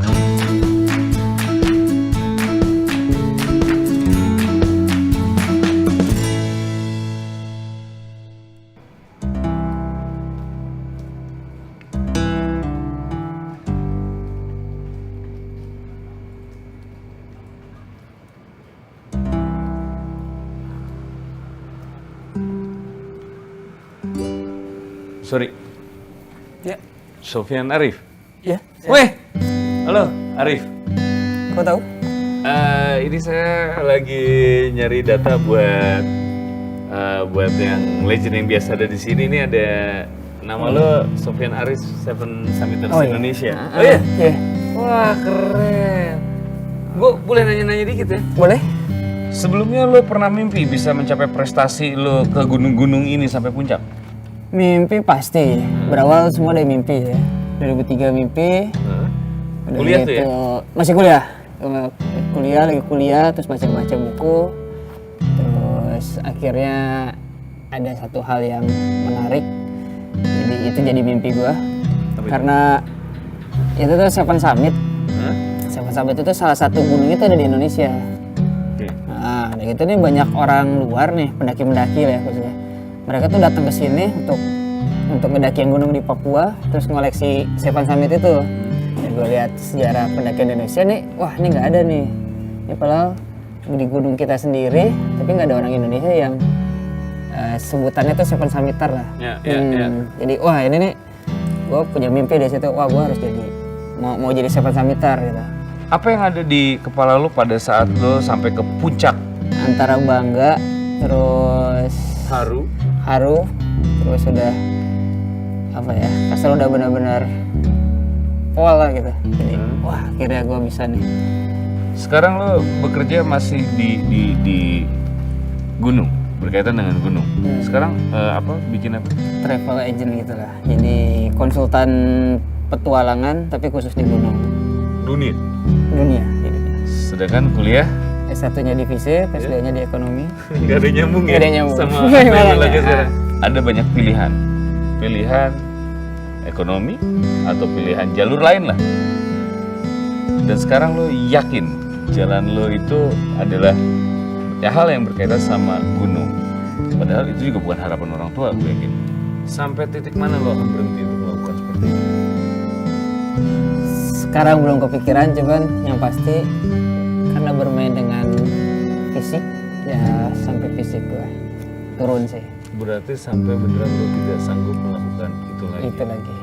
Sorry. Ya. Sofyan Arif. Ya. Weh. Halo, Arif. Kau tahu? Ini saya lagi nyari data buat yang legend yang biasa ada di sini. Ini ada nama lo Sofyan Arif, Seven Summiters Indonesia. Oh iya? Iya. Wah, keren. Gue boleh nanya-nanya dikit ya? Boleh. Sebelumnya lo pernah mimpi bisa mencapai prestasi lo ke gunung-gunung ini sampai puncak? Mimpi pasti. Berawal semua dari mimpi ya. 2003 mimpi. Udah Kuliah tuh gitu, ya? Masih kuliah. Lagi kuliah, terus baca-baca buku. Terus akhirnya ada satu hal yang menarik. Jadi itu jadi mimpi gua. Karena itu tuh Seven Summit. Seven Summit itu salah satu gunung itu ada di Indonesia. Nah, dan itu nih banyak orang luar nih, pendaki-pendaki lah ya khususnya. Mereka tuh datang ke sini untuk mendaki gunung di Papua, terus ngoleksi Seven Summit itu. Dan gue lihat sejarah pendakian Indonesia nih, wah ini nggak ada nih. Ini padahal di gunung kita sendiri, tapi nggak ada orang Indonesia yang sebutannya tuh Seven Summiter lah. Jadi wah ini nih, gue punya mimpi dari situ. Wah gue harus jadi mau jadi Seven Summiter gitu. Apa yang ada di kepala lo pada saat lo sampai ke puncak? Antara bangga, terus haru, terus udah apa ya, kasar udah benar-benar pol lah gitu. Jadi wah akhirnya gue bisa nih. Sekarang lo bekerja masih di gunung, berkaitan dengan gunung. Sekarang bikin apa? Travel agent gitu lah. Jadi konsultan petualangan tapi khusus di gunung. Dunia. Jadi. Sedangkan kuliah? S1-nya di FISIP, S2-nya di ekonomi. Gak ada nyambung ya? Gak ada nyambung. Sama apa yang lagi sekarang? Ada banyak pilihan. Pilihan ekonomi atau pilihan jalur lain lah. Dan sekarang lo yakin jalan lo itu adalah hal yang berkaitan sama gunung. Padahal itu juga bukan harapan orang tua, gue yakin. Sampai titik mana lo akan berhenti untuk melakukan seperti itu? Sekarang belum kepikiran, cuman yang pasti karena bermain dengan fisik, ya sampai fisik gue turun sih. Berarti sampai beneran lo tidak sanggup melakukan itu lagi? Itu lagi.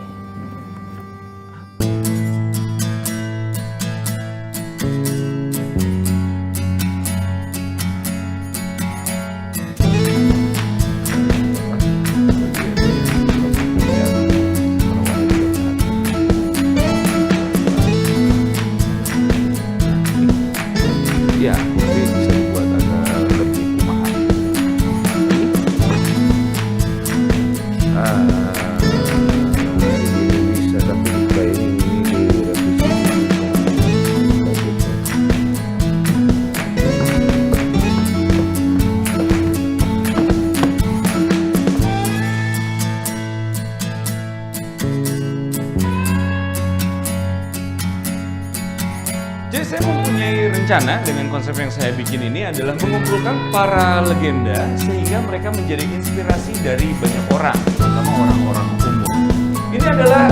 Ya, mungkin bisa dibuat agak lebih kumaha. Bisa, tapi kayak ini direvisi. Jadi saya mempunyai rencana dengan konsep yang saya bikin ini adalah mengumpulkan para legenda sehingga mereka menjadi inspirasi dari banyak orang, terutama orang-orang umum. Ini adalah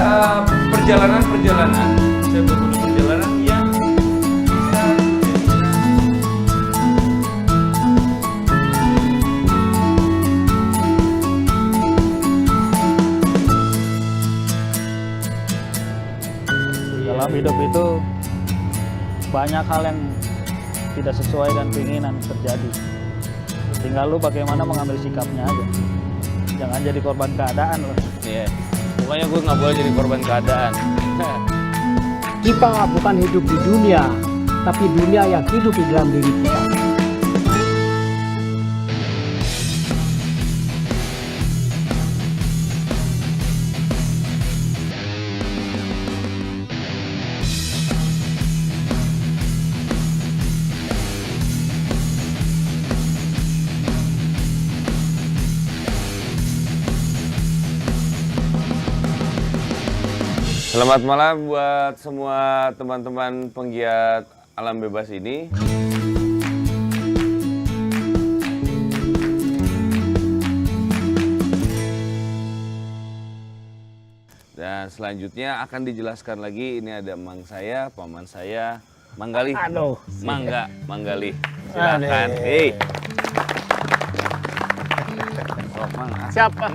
perjalanan-perjalanan, saya buat perjalanan yang bisa Dalam hidup itu banyak hal yang tidak sesuai dengan keinginan terjadi. Tinggal lu bagaimana mengambil sikapnya aja. Jangan jadi korban keadaan lo. Iya. Pokoknya gue nggak boleh jadi korban keadaan. Kita bukan hidup di dunia, tapi dunia yang hidup di dalam diri kita. Selamat malam buat semua teman-teman penggiat alam bebas ini. Dan selanjutnya akan dijelaskan lagi, ini ada emang saya, paman saya, Manggali. Aduh. Manggali. Silakan. Hei. Siapa?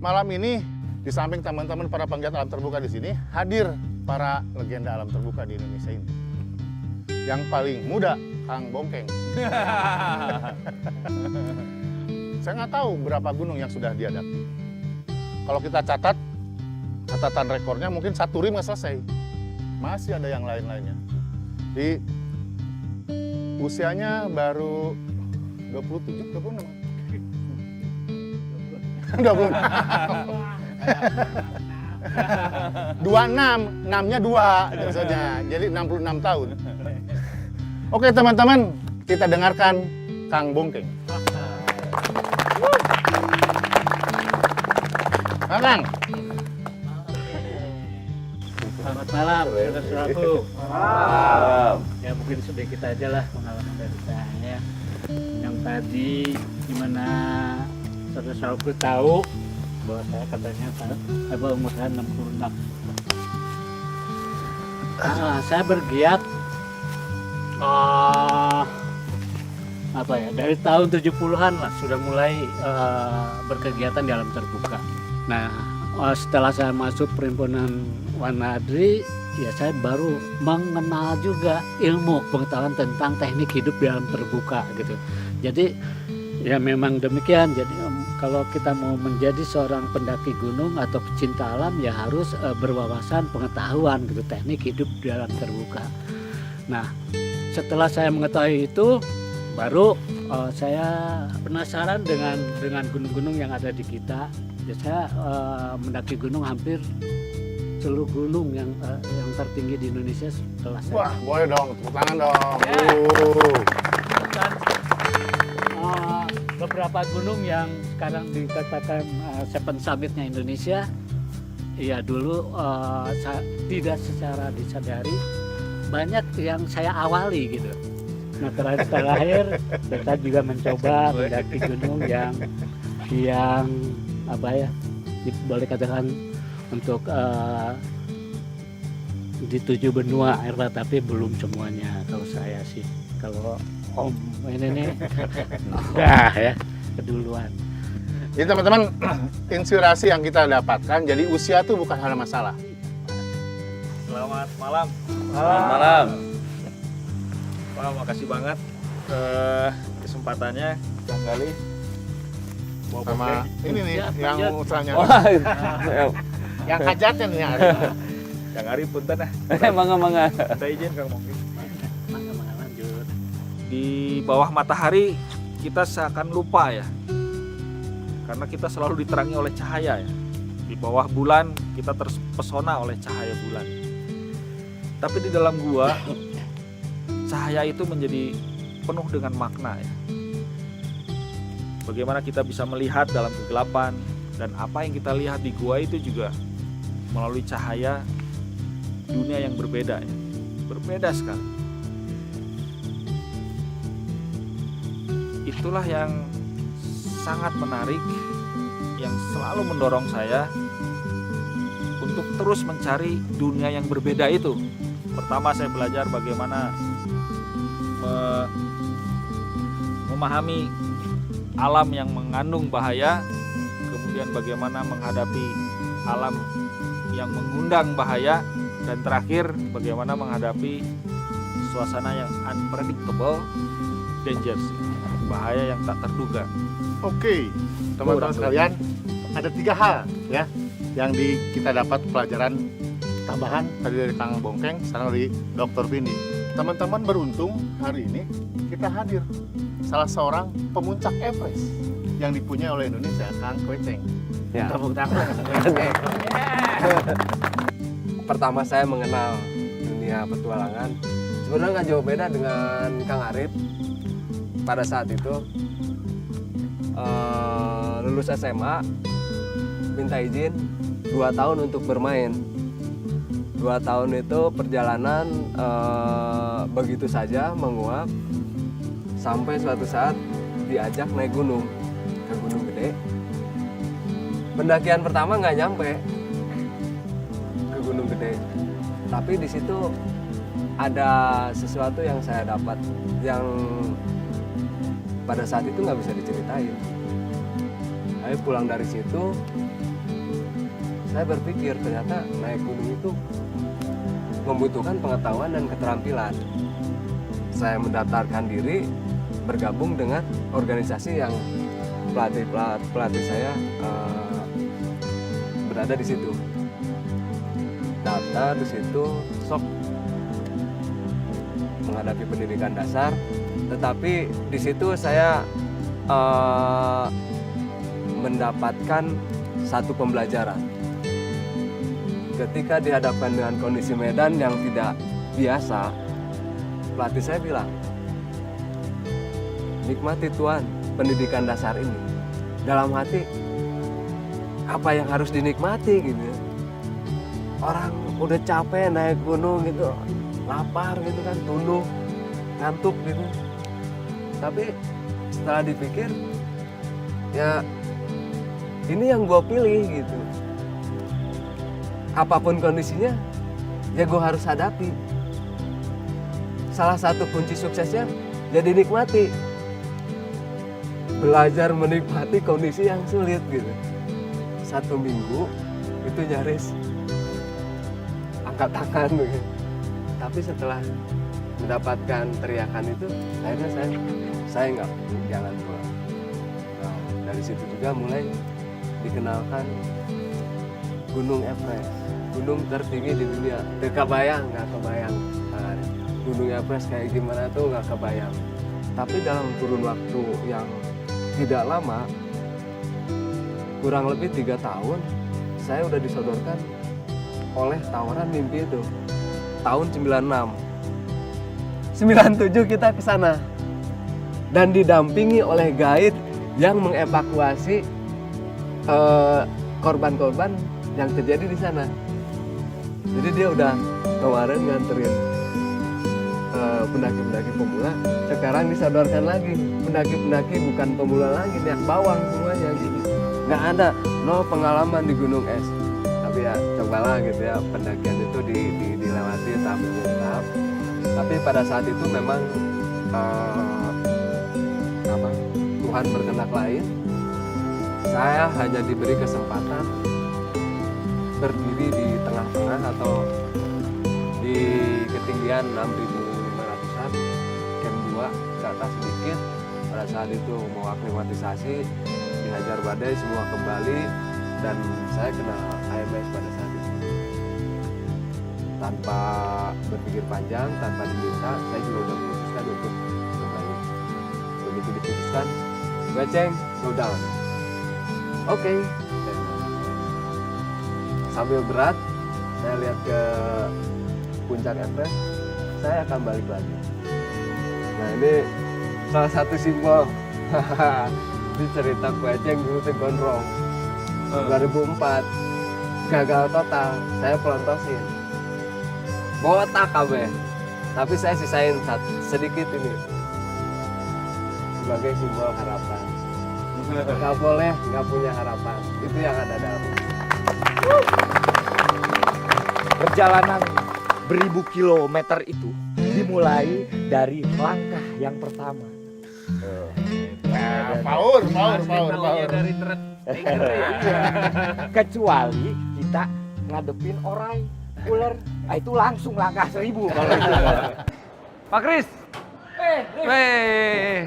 Malam ini di samping teman-teman para penggiat alam terbuka di sini, hadir para legenda alam terbuka di Indonesia ini. Yang paling muda, Kang Bongkeng. Saya nggak tahu berapa gunung yang sudah dihadapi. Kalau kita catat, catatan rekornya mungkin 1 rim nggak selesai. Masih ada yang lain-lainnya. Di usianya baru 27, 26. 26. 26, 6-nya 2 maksudnya. Jadi 66 tahun. Oke teman-teman, kita dengarkan Kang Bongkeng. Kang. Selamat malam, saudara-saudaraku. Malam. Ya mungkin sedikit aja lah pengalaman dari saya. Yang tadi gimana saudara-saudaraku tahu bahwa saya katanya umur saya 66. Saya bergiat dari tahun 70-an lah sudah mulai berkegiatan di alam terbuka. Nah, setelah saya masuk perhimpunan Wanadri, ya saya baru mengenal juga ilmu pengetahuan tentang teknik hidup di alam terbuka gitu. Jadi ya memang demikian. Jadi kalau kita mau menjadi seorang pendaki gunung atau pecinta alam ya harus berwawasan pengetahuan gitu teknik hidup di alam terbuka. Nah, setelah saya mengetahui itu baru saya penasaran dengan gunung-gunung yang ada di kita. Ya, saya mendaki gunung hampir seluruh gunung yang tertinggi di Indonesia setelah saya. Wah, boleh dong, tepuk tangan dong. Dan, beberapa gunung yang sekarang dikatakan Seven Summit-nya Indonesia, ya dulu tidak secara disadari banyak yang saya awali gitu. Nah terakhir kita juga mencoba mendaki gunung yang apa ya, boleh katakan untuk di 7 benua air, tapi belum semuanya kalau saya sih. Kalau Om ini nih udah ya keduluan. Jadi teman-teman, inspirasi yang kita dapatkan, jadi usia tuh bukan hal masalah. Selamat malam. Selamat malam. Wah, makasih banget kesempatannya Kang Gali. Sama ini nih yang usahanya. Yang hajatnya nih. Kang Ari punten ah. Mangga. Saya izin Kang Mongki. Mangga lanjut. Di bawah matahari kita seakan lupa ya. Karena kita selalu diterangi oleh cahaya ya. Di bawah bulan kita terpesona oleh cahaya bulan. Tapi di dalam gua cahaya itu menjadi penuh dengan makna ya. Bagaimana kita bisa melihat dalam kegelapan, dan apa yang kita lihat di gua itu juga melalui cahaya dunia yang berbeda ya. Berbeda sekali. Itulah yang sangat menarik, yang selalu mendorong saya untuk terus mencari dunia yang berbeda itu. Pertama saya belajar bagaimana memahami alam yang mengandung bahaya, kemudian bagaimana menghadapi alam yang mengundang bahaya, dan terakhir bagaimana menghadapi suasana yang unpredictable danger sih. Bahaya yang tak terduga. Oke, teman-teman sekalian, ada 3 hal ya yang kita dapat pelajaran tambahan tadi dari Kang Bongkeng, sekarang dari Dr. Vindi. Teman-teman beruntung hari ini kita hadir salah seorang pemuncak Everest yang dipunyai oleh Indonesia, Kang Kweceng. Ya. Tepuk tangan. Pertama saya mengenal dunia petualangan sebenarnya nggak jauh beda dengan Kang Arif. Pada saat itu lulus SMA, minta izin 2 tahun untuk bermain. 2 tahun itu perjalanan begitu saja menguap sampai suatu saat diajak naik gunung ke Gunung Gede. Pendakian pertama nggak nyampe ke Gunung Gede, tapi di situ ada sesuatu yang saya dapat yang pada saat itu nggak bisa diceritain. Saya pulang dari situ, saya berpikir ternyata naik gunung itu membutuhkan pengetahuan dan keterampilan. Saya mendaftarkan diri bergabung dengan organisasi yang pelatih saya berada di situ. Daftar di situ, sok menghadapi pendidikan dasar, tetapi di situ saya mendapatkan satu pembelajaran. Ketika dihadapkan dengan kondisi medan yang tidak biasa, pelatih saya bilang, nikmati Tuhan pendidikan dasar ini. Dalam hati, apa yang harus dinikmati gitu. Orang udah capek naik gunung gitu, lapar gitu kan, tunduk, ngantuk gitu. Tapi setelah dipikir, ya ini yang gue pilih gitu. Apapun kondisinya, ya gue harus hadapi. Salah satu kunci suksesnya, jadi nikmati. Belajar menikmati kondisi yang sulit gitu. 1 minggu itu nyaris angkat tangan gitu. Tapi setelah mendapatkan teriakan itu, akhirnya saya nggak jangan pulang. Nah, dari situ juga mulai dikenalkan Gunung Everest, gunung tertinggi di dunia. Nggak kebayang. Gunung Everest kayak gimana tuh nggak kebayang. Tapi dalam kurun waktu yang tidak lama, kurang lebih 3 tahun, saya udah disodorkan oleh tawaran mimpi itu. Tahun 96. 97 kita ke sana. Dan didampingi oleh guide yang mengevakuasi korban-korban yang terjadi di sana. Jadi dia udah kemarin nganterin pendaki-pendaki pemula, sekarang disodorkan lagi pendaki-pendaki bukan pemula lagi, niat bawang semuanya gitu. Nggak ada pengalaman di gunung es, tapi ya cobalah gitu ya, pendakian itu dilewati tahap demi tahap. Tapi pada saat itu memang Tuhan berkehendak lain. Saya hanya diberi kesempatan berdiri di tengah-tengah atau di ketinggian 6.500-an, camp 2 ke atas sedikit. Pada saat itu mau aklimatisasi, dihajar badai, semua kembali, dan saya kena AMS pada saat itu. Tanpa berpikir panjang, tanpa diminta, saya juga udah memutuskan untuk kembali. Begitu diputuskan, Kweceng, go down. Oke. Sambil berat, saya lihat ke puncak Everest, saya akan balik lagi. Nah ini salah satu simbol. Ini cerita Kweceng dulu tuh gondrong. 2004, gagal total, saya pelontosin. Botak kabeh. Tapi saya sisain sedikit ini sebagai simbol harapan. Gak boleh gak punya harapan. Itu yang ada dalam. Perjalanan beribu kilometer itu dimulai dari langkah yang pertama. Power. Kecuali kita ngadepin orang ular, itu langsung langkah 1000 kalau itu. Pak Kris, Weh.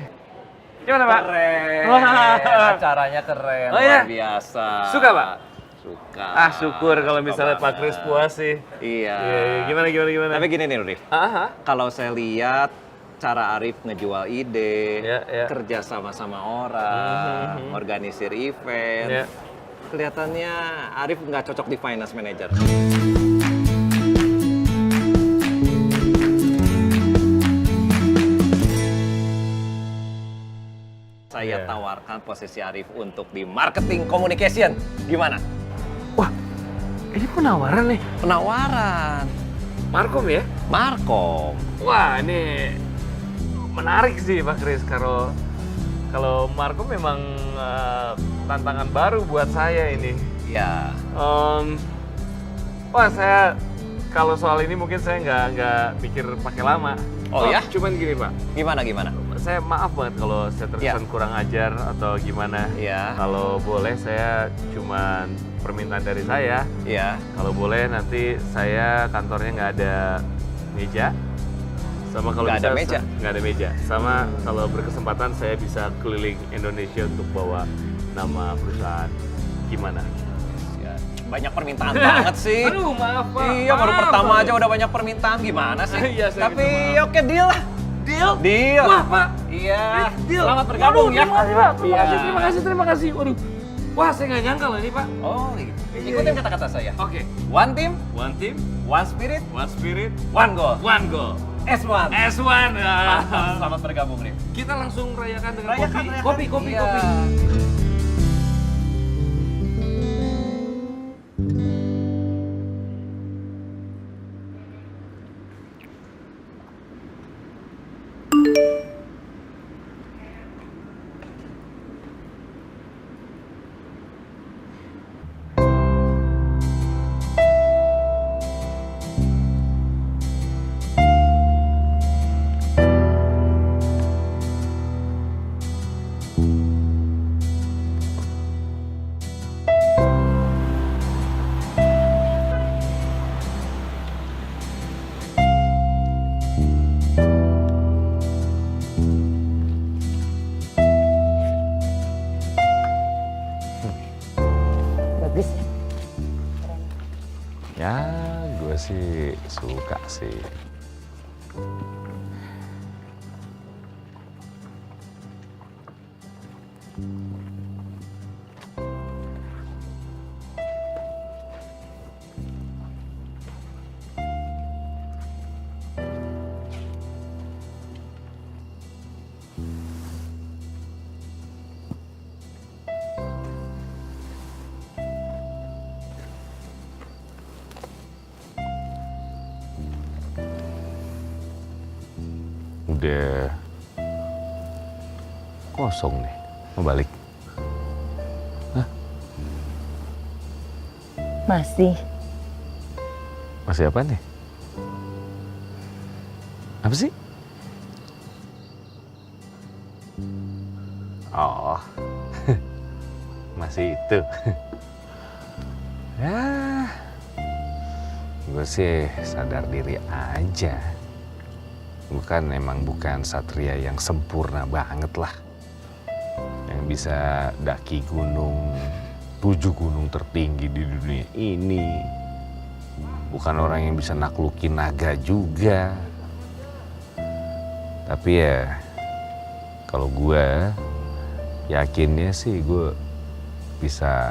Gimana Pak? Keren. Wah. Acaranya keren, Oh, iya? luar biasa. Suka Pak? Suka. Syukur kalau misalnya Pak Kris puas sih. Iya. Gimana? Tapi gini nih Rif, kalau saya lihat cara Arif ngejual ide, kerja sama-sama orang, organisir event, kelihatannya Arif nggak cocok di finance manager. Saya tawarkan posisi Arif untuk di marketing communication. Gimana? Ini penawaran nih? Penawaran. Markom ya? Markom. Wah, ini menarik sih Pak Kris. Kalau Markom memang tantangan baru buat saya ini. Ya. Wah, saya kalau soal ini mungkin saya nggak mikir pakai lama. Oh ya? Cuman gini Pak. Gimana? Saya maaf banget kalau saya terkesan kurang ajar atau gimana. Iya. Kalau boleh saya cuman permintaan dari saya. Iya. Kalau boleh nanti saya kantornya nggak ada meja. Sama kalau Nggak bisa ada meja? nggak ada meja. Sama kalau berkesempatan saya bisa keliling Indonesia untuk bawa nama perusahaan. Gimana? Banyak permintaan banget sih. Aduh, maaf Pak. Iya, baru Maaf, pertama Pak. aja udah banyak permintaan, gimana sih? Iya, saya Tapi minta maaf. oke, deal lah. Deal. Wah Pak. Iya. Deal. Selamat bergabung ya. Terima kasih Pak. Iya. Terima kasih. Waduh. Wah, saya nggak nyangka loh ini Pak. Oh, gitu. Ikutin kata-kata saya. Oke. One team, one spirit, one goal. S1. S1. Selamat bergabung, Rif. Kita langsung rayakan dengan Rayakan. kopi. Iya. Bagus ya? Ya, gue sih suka sih. Udah kosong nih, mau balik? Hah? Masih. Masih apa nih? Apa sih? Oh, masih itu. Ya, gue sih sadar diri aja. Emang bukan satria yang sempurna banget lah. Yang bisa daki gunung, 7 gunung tertinggi di dunia ini. Bukan orang yang bisa naklukin naga juga. Tapi ya, kalau gue yakinnya sih gue bisa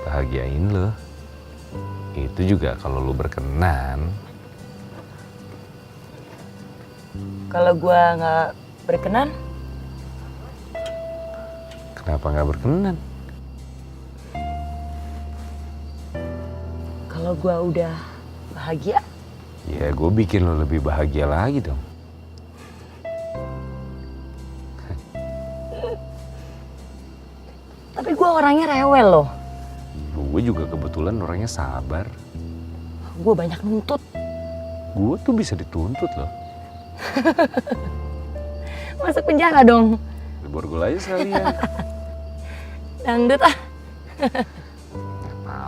bahagiain lo. Itu juga kalau lo berkenan. Kalau gua nggak berkenan, Kenapa nggak berkenan? kalau gua udah bahagia, Ya gue bikin lo lebih bahagia lagi dong. tapi gua orangnya rewel loh. Gue juga kebetulan orangnya sabar. Gua banyak nuntut. Gue tuh bisa dituntut loh. Masuk penjara dong. Di borgol aja sekalian. Dangdut ah.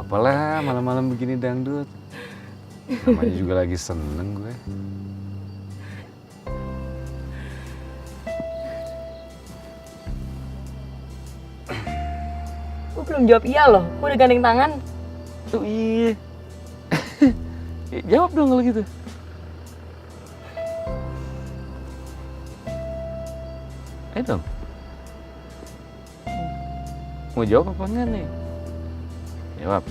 Apalah malam-malam begini dangdut. Namanya juga lagi seneng gue. belum jawab iya loh. Gue udah gandeng tangan. Tuh iya. Jawab dong kalau gitu. Ayo dong. Mau jawab apa enggak nih? Jawab.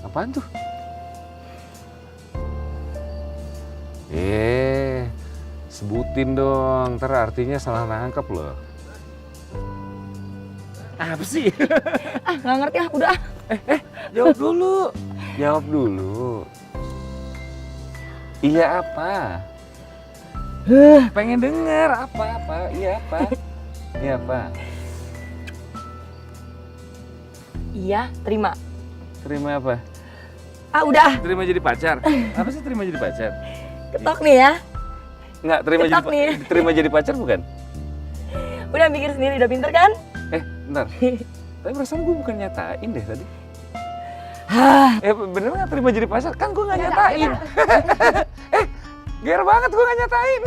Apaan tuh? Sebutin dong, ntar artinya salah nangkep loh. Apa sih? Nggak ngerti udah. Jawab dulu. Jawab dulu. Iya apa? Pengen denger apa? Iya apa? Iya apa? Iya, terima. Terima apa? Udah. Terima jadi pacar. Apa sih terima jadi pacar? Ketok nih ya. Enggak, terima jadi pacar bukan? Udah mikir sendiri, udah pinter kan? Bentar. Tapi perasaan gue bukan nyatain deh tadi. Bener nggak terima jadi pacar? Kan gue nggak nyatain. Ger banget gue nggak nyatain.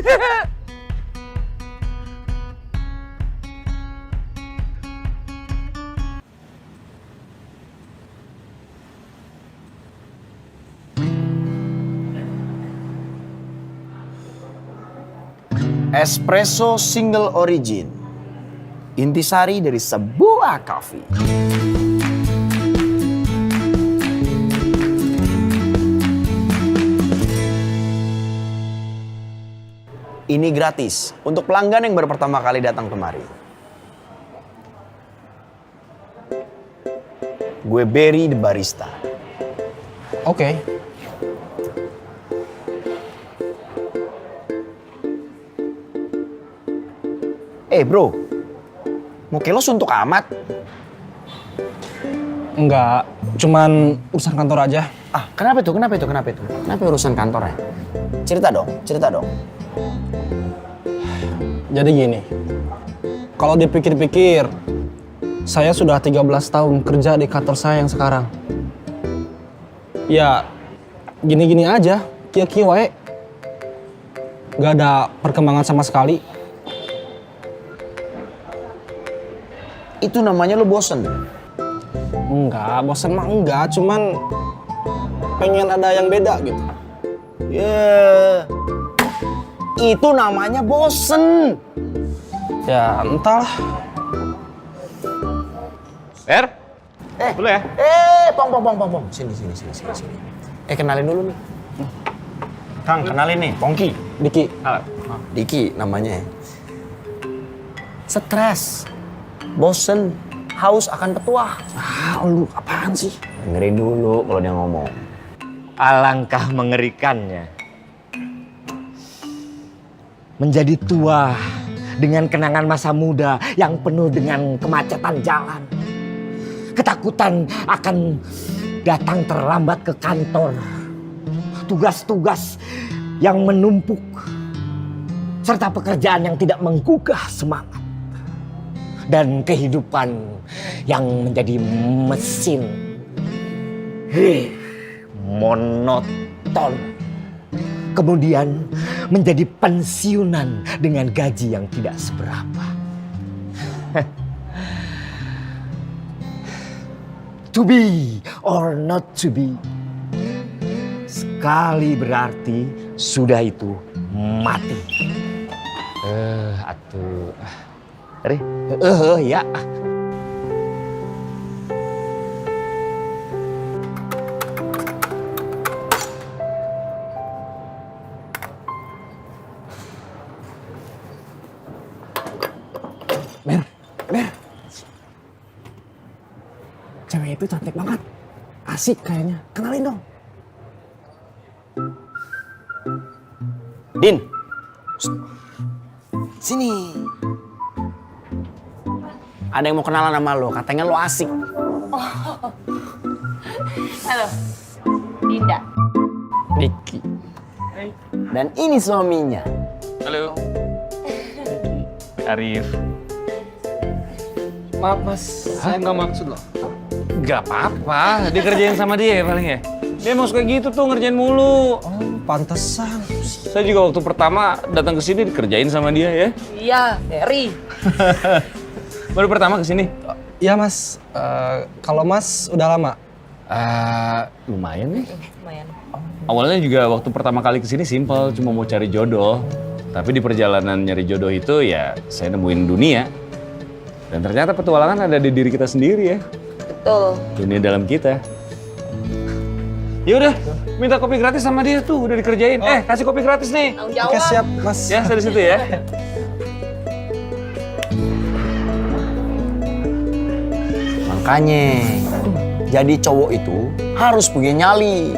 Espresso single origin. Intisari dari sebuah coffee. Ini gratis untuk pelanggan yang baru pertama kali datang kemari. Gue Barry the barista. Oke. Bro, mau kelos untuk amat? Enggak, cuman urusan kantor aja. Kenapa itu? Kenapa urusan kantor ya? Cerita dong. Jadi gini, kalau dipikir-pikir, saya sudah 13 tahun kerja di kantor saya yang sekarang. Ya, gini-gini aja, kia-kia wae. Gak ada perkembangan sama sekali. Itu namanya lo bosen? Enggak, bosen mah enggak, cuman pengen ada yang beda gitu. Itu namanya bosen. Ya, entahlah. Boleh ya? Pong. Sini. Kenalin dulu nih. Kang, kenalin nih, Pongki. Diki namanya. Stres, bosen, haus akan petuah. Lu apaan sih? Dengerin dulu kalau dia ngomong. Alangkah mengerikannya. Menjadi tua dengan kenangan masa muda yang penuh dengan kemacetan jalan. Ketakutan akan datang terlambat ke kantor. Tugas-tugas yang menumpuk. Serta pekerjaan yang tidak menggugah semangat. Dan kehidupan yang menjadi mesin. Monoton. Kemudian menjadi pensiunan dengan gaji yang tidak seberapa. To be or not to be. Sekali berarti sudah itu mati. Ya. Ber. Cewek itu cantik banget. Asik kayaknya. Kenalin dong. Din. Sini. Ada yang mau kenalan sama lo, katanya lo asik. Halo, Dinda. Diki. Dan ini suaminya. Halo. Arif. Maaf mas, saya nggak maksud loh. Gak apa-apa, dikerjain sama dia ya paling ya. Dia mau kayak gitu tuh ngerjain mulu. Pantesan. Saya juga waktu pertama datang ke sini dikerjain sama dia ya. Iya, Barry. Baru pertama kesini? Iya mas, kalau mas udah lama? Lumayan nih. Awalnya juga waktu pertama kali kesini simpel, cuma mau cari jodoh. Tapi di perjalanan nyari jodoh itu ya saya nemuin dunia. Dan ternyata petualangan ada di diri kita sendiri ya. Betul. Dunia dalam kita. Ya udah, minta kopi gratis sama dia tuh, udah dikerjain. Kasih kopi gratis nih. Oke siap mas. Ya, saya di situ ya. Makanya, jadi cowok itu harus punya nyali.